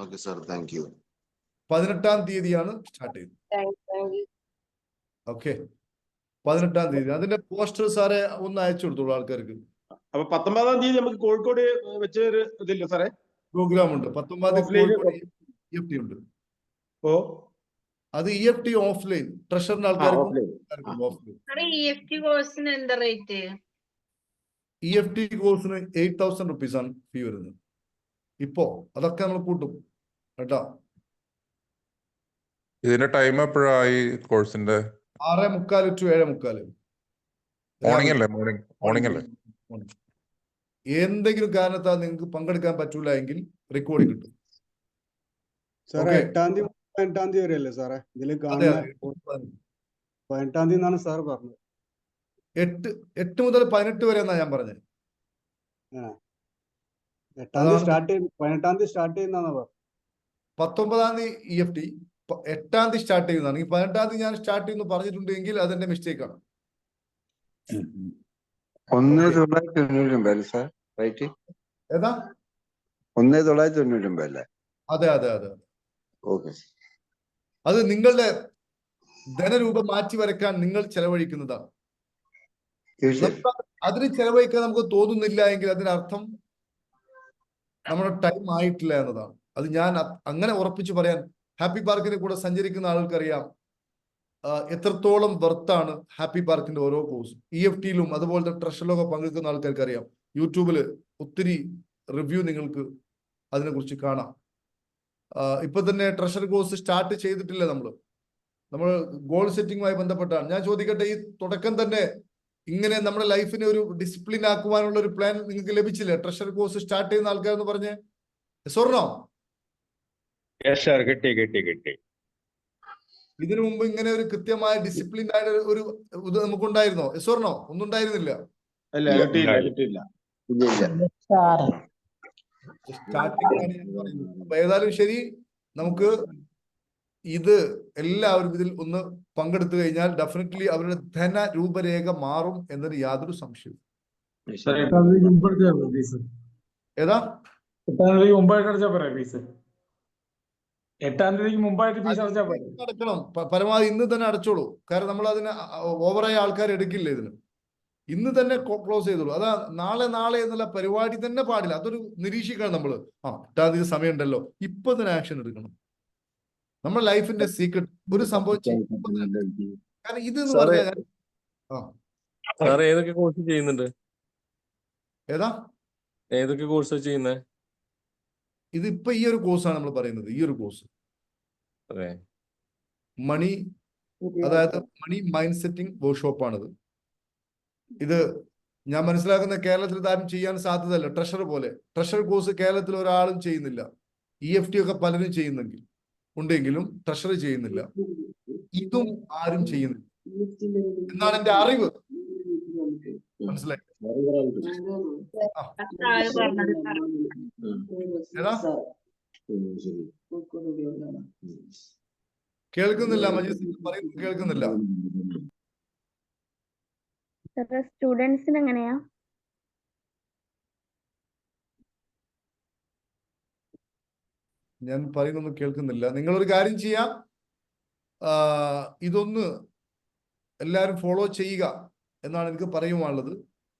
S10: Okay sir, thank you.
S1: 18-ാം തീയതിയാണ് സ്റ്റാർട്ട് ചെയ്യുന്നത്. ഓക്കെ, 18-ാം തീയതി. അതിന്റെ പോസ്റ്റർ സാറെ ഒന്ന് അയച്ചു കൊടുത്തോളൂ ആൾക്കാർക്ക്.
S4: അപ്പൊ 19-ാം തീയതി നമുക്ക് കോഴിക്കോട് വെച്ച് ഒരു ഇതില്ല സാറേ?
S1: പ്രോഗ്രാം ഉണ്ട്. 19-ാം തീയതി EFT ഉണ്ട്. അത് EFT ഓഫ്ലൈൻ. ട്രഷറിന്റെ ആൾക്കാർക്ക്
S7: EFT കോഴ്സിന് എന്താ റേറ്റ്?
S1: EFT കോഴ്സിന് 8,000 rupees ആണ് ഫീ വരുന്നത് ഇപ്പോ. അതൊക്കെ നമ്മൾ കൂട്ടും കേട്ടോ.
S11: ഇതിന്റെ ടൈം എപ്പോഴായി കോഴ്സിന്റെ?
S1: 6:45 to 7:45.
S11: മോർണിംഗ് അല്ലേ?
S1: എന്തെങ്കിലും കാരണത്താൽ നിങ്ങൾക്ക് പങ്കെടുക്കാൻ പറ്റൂല എങ്കിൽ റെക്കോർഡിംഗ് കിട്ടും.
S12: 8-ാം തീയതി 18-ാം തീയതി വരെ അല്ലേ സാറേ ഇതില്? 18-ാം തീയതി എന്നാണ് സാർ പറഞ്ഞത്.
S1: 8 മുതൽ 18 വരെ എന്നാ ഞാൻ പറഞ്ഞത്.
S12: 8-ാം തീയതി സ്റ്റാർട്ട് ചെയ്യും. 18-ാം തീയതി സ്റ്റാർട്ട് ചെയ്യുന്നതാണ് പറഞ്ഞത്.
S1: 19-ാം തീയതി EFT, 8-ാം തീയതി സ്റ്റാർട്ട് ചെയ്യുന്നതാണ്. ഈ 18-ാം തീയതി ഞാൻ സ്റ്റാർട്ട് ചെയ്യുന്നു പറഞ്ഞിട്ടുണ്ടെങ്കിൽ അതെന്റെ മിസ്റ്റേക്ക് ആണ്.
S13: 1999 സാർ, റൈറ്റ്?
S1: ഏതാ?
S13: 1999 അല്ലേ?
S1: അതെ.
S13: ഓക്കെ.
S1: അത് നിങ്ങളുടെ ധനരൂപം മാറ്റി വരയ്ക്കാൻ നിങ്ങൾ ചെലവഴിക്കുന്നതാണ്. അതിന് ചെലവഴിക്കാൻ നമുക്ക് തോന്നുന്നില്ല എങ്കിൽ അതിനർത്ഥം നമ്മുടെ ടൈം ആയിട്ടില്ല എന്നതാണ്. അത് ഞാൻ അങ്ങനെ ഉറപ്പിച്ചു പറയാൻ, ഹാപ്പി പാർക്കിനെ കൂടെ സഞ്ചരിക്കുന്ന ആൾക്കറിയാം എത്രത്തോളം വർത്താണ് ഹാപ്പി പാർക്കിന്റെ ഓരോ കോഴ്സും. EFT-യിലും അതുപോലത്തെ ട്രഷറിലൊക്കെ പങ്കെടുക്കുന്ന ആൾക്കാർക്ക് അറിയാം. യൂട്യൂബിൽ ഒത്തിരി റിവ്യൂ നിങ്ങൾക്ക് അതിനെക്കുറിച്ച് കാണാം. ഇപ്പൊ തന്നെ ട്രഷർ കോഴ്സ് സ്റ്റാർട്ട് ചെയ്തിട്ടില്ല. നമ്മൾ ഗോൾ സെറ്റിംഗുമായി ബന്ധപ്പെട്ടാണ്. ഞാൻ ചോദിക്കട്ടെ, ഈ തുടക്കം തന്നെ ഇങ്ങനെ നമ്മുടെ ലൈഫിനെ ഒരു ഡിസിപ്ലിൻ ആക്കുവാനുള്ള ഒരു പ്ലാൻ നിങ്ങൾക്ക് ലഭിച്ചില്ലേ? ട്രഷർ കോഴ്സ് സ്റ്റാർട്ട് ചെയ്യുന്ന ആൾക്കാരെന്ന് പറഞ്ഞ് സ്വർണ്ണോ?
S4: കിട്ടി.
S1: ഇതിനു മുമ്പ് ഇങ്ങനെ ഒരു കൃത്യമായ ഡിസിപ്ലിൻ ആയിട്ട് ഒരു ഇത് നമുക്കുണ്ടായിരുന്നോ? സ്വർണ്ണോ? ഒന്നും ഉണ്ടായിരുന്നില്ല. സ്റ്റാർട്ടിംഗ് ആണ് ഞാൻ പറയുന്നത്. അപ്പൊ ഏതായാലും ശരി, നമുക്ക് ഇത് എല്ലാവരും ഇതിൽ ഒന്ന് പങ്കെടുത്തു കഴിഞ്ഞാൽ ഡെഫിനറ്റ്ലി അവരുടെ ധന രൂപരേഖ മാറും എന്നതിന് യാതൊരു സംശയവും. ഏതാ
S14: 8-ാം തീയതിക്ക് മുമ്പായിട്ട് അടച്ചാൽ പോരെ ഫീസ്? 8-ാം തീയതിക്ക് മുമ്പായിട്ട് ഫീസ് അടച്ചാൽ പോരെ?
S1: അടക്കണം. പരമാവധി ഇന്ന് തന്നെ അടച്ചോളൂ. കാരണം നമ്മൾ അതിന് ഓവറായ ആൾക്കാർ എടുക്കില്ല. ഇതിന് ഇന്ന് തന്നെ ക്ലോസ് ചെയ്തോളൂ. അതാ നാളെ എന്നുള്ള പരിപാടി തന്നെ പാടില്ല. അതൊരു നിരീക്ഷിക്കണം നമ്മള്. 8-ാം തീയതി സമയമുണ്ടല്ലോ, ഇപ്പൊ തന്നെ ആക്ഷൻ എടുക്കണം. നമ്മുടെ ലൈഫിന്റെ സീക്രട്ട് ഒരു സംഭവം കാരണം ഇത് എന്ന് പറഞ്ഞാൽ
S15: ഏതൊക്കെ കോഴ്സ് ചെയ്യുന്നുണ്ട്?
S1: ഏതാ
S15: ഏതൊക്കെ കോഴ്സ് ചെയ്യുന്നത്?
S1: ഇതിപ്പോ ഈ ഒരു കോഴ്സാണ് നമ്മൾ പറയുന്നത്. ഈ ഒരു കോഴ്സ് മണി, അതായത് മണി മൈൻഡ് സെറ്റിംഗ് വർക്ക്ഷോപ്പാണിത്. ഇത് ഞാൻ മനസ്സിലാക്കുന്ന കേരളത്തിൽ ഇതാരും ചെയ്യാൻ സാധ്യതയല്ല. ട്രഷർ പോലെ ട്രഷർ കോഴ്സ് കേരളത്തിൽ ഒരാളും ചെയ്യുന്നില്ല. EFT ഒക്കെ പലരും ചെയ്യുന്നെങ്കിൽ ഉണ്ടെങ്കിലും ട്രഷർ ചെയ്യുന്നില്ല. ഇതും ആരും ചെയ്യുന്നില്ല എന്നാണ് എന്റെ അറിവ്. മനസ്സിലായി? കേൾക്കുന്നില്ല മജീദ്, പറയുന്നത് കേൾക്കുന്നില്ല.
S16: സ്റ്റുഡൻസിന് എങ്ങനെയാ?
S1: ഞാൻ പറയുന്നൊന്നും കേൾക്കുന്നില്ല. നിങ്ങളൊരു കാര്യം ചെയ്യാം, ഇതൊന്ന് എല്ലാവരും ഫോളോ ചെയ്യുക എന്നാണ് എനിക്ക് പറയുവാനുള്ളത്.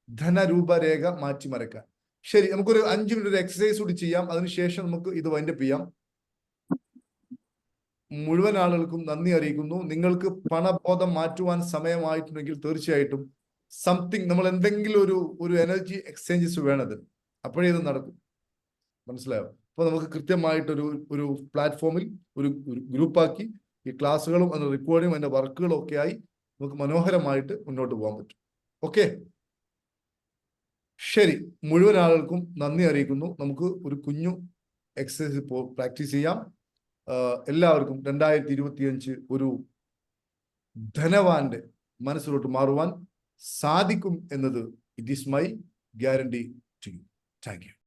S1: ധനരൂപരേഖ മാറ്റിമറക്കാൻ. ശരി, നമുക്കൊരു 5 മിനിറ്റ് ഒരു എക്സസൈസ് കൂടി ചെയ്യാം. അതിനുശേഷം നമുക്ക് ഇത് വൈൻഡപ്പ് ചെയ്യാം. മുഴുവൻ ആളുകൾക്കും നന്ദി അറിയിക്കുന്നു. നിങ്ങൾക്ക് പണബോധം മാറ്റുവാൻ സമയമായിട്ടുണ്ടെങ്കിൽ തീർച്ചയായിട്ടും സംതിങ് നമ്മൾ എന്തെങ്കിലും ഒരു എനർജി എക്സ്ചേഞ്ചസ് വേണത്. അപ്പോഴേ ഇത് നടക്കും. മനസ്സിലായോ? അപ്പോൾ നമുക്ക് കൃത്യമായിട്ടൊരു പ്ലാറ്റ്ഫോമിൽ ഒരു ഗ്രൂപ്പാക്കി ഈ ക്ലാസ്സുകളും അതിന്റെ റെക്കോർഡിങ്ങും അതിന്റെ വർക്കുകളും ഒക്കെ ആയി നമുക്ക് മനോഹരമായിട്ട് മുന്നോട്ട് പോകാൻ പറ്റും. ഓക്കെ, ശരി. മുഴുവൻ ആളുകൾക്കും നന്ദി അറിയിക്കുന്നു. നമുക്ക് ഒരു കുഞ്ഞു എക്സസൈസ് ഇപ്പോൾ പ്രാക്ടീസ് ചെയ്യാം. എല്ലാവർക്കും 2025 ഒരു ധനവാന്റെ മനസ്സിലോട്ട് മാറുവാൻ സാധിക്കും എന്നത് it is my guarantee to you. Thank U.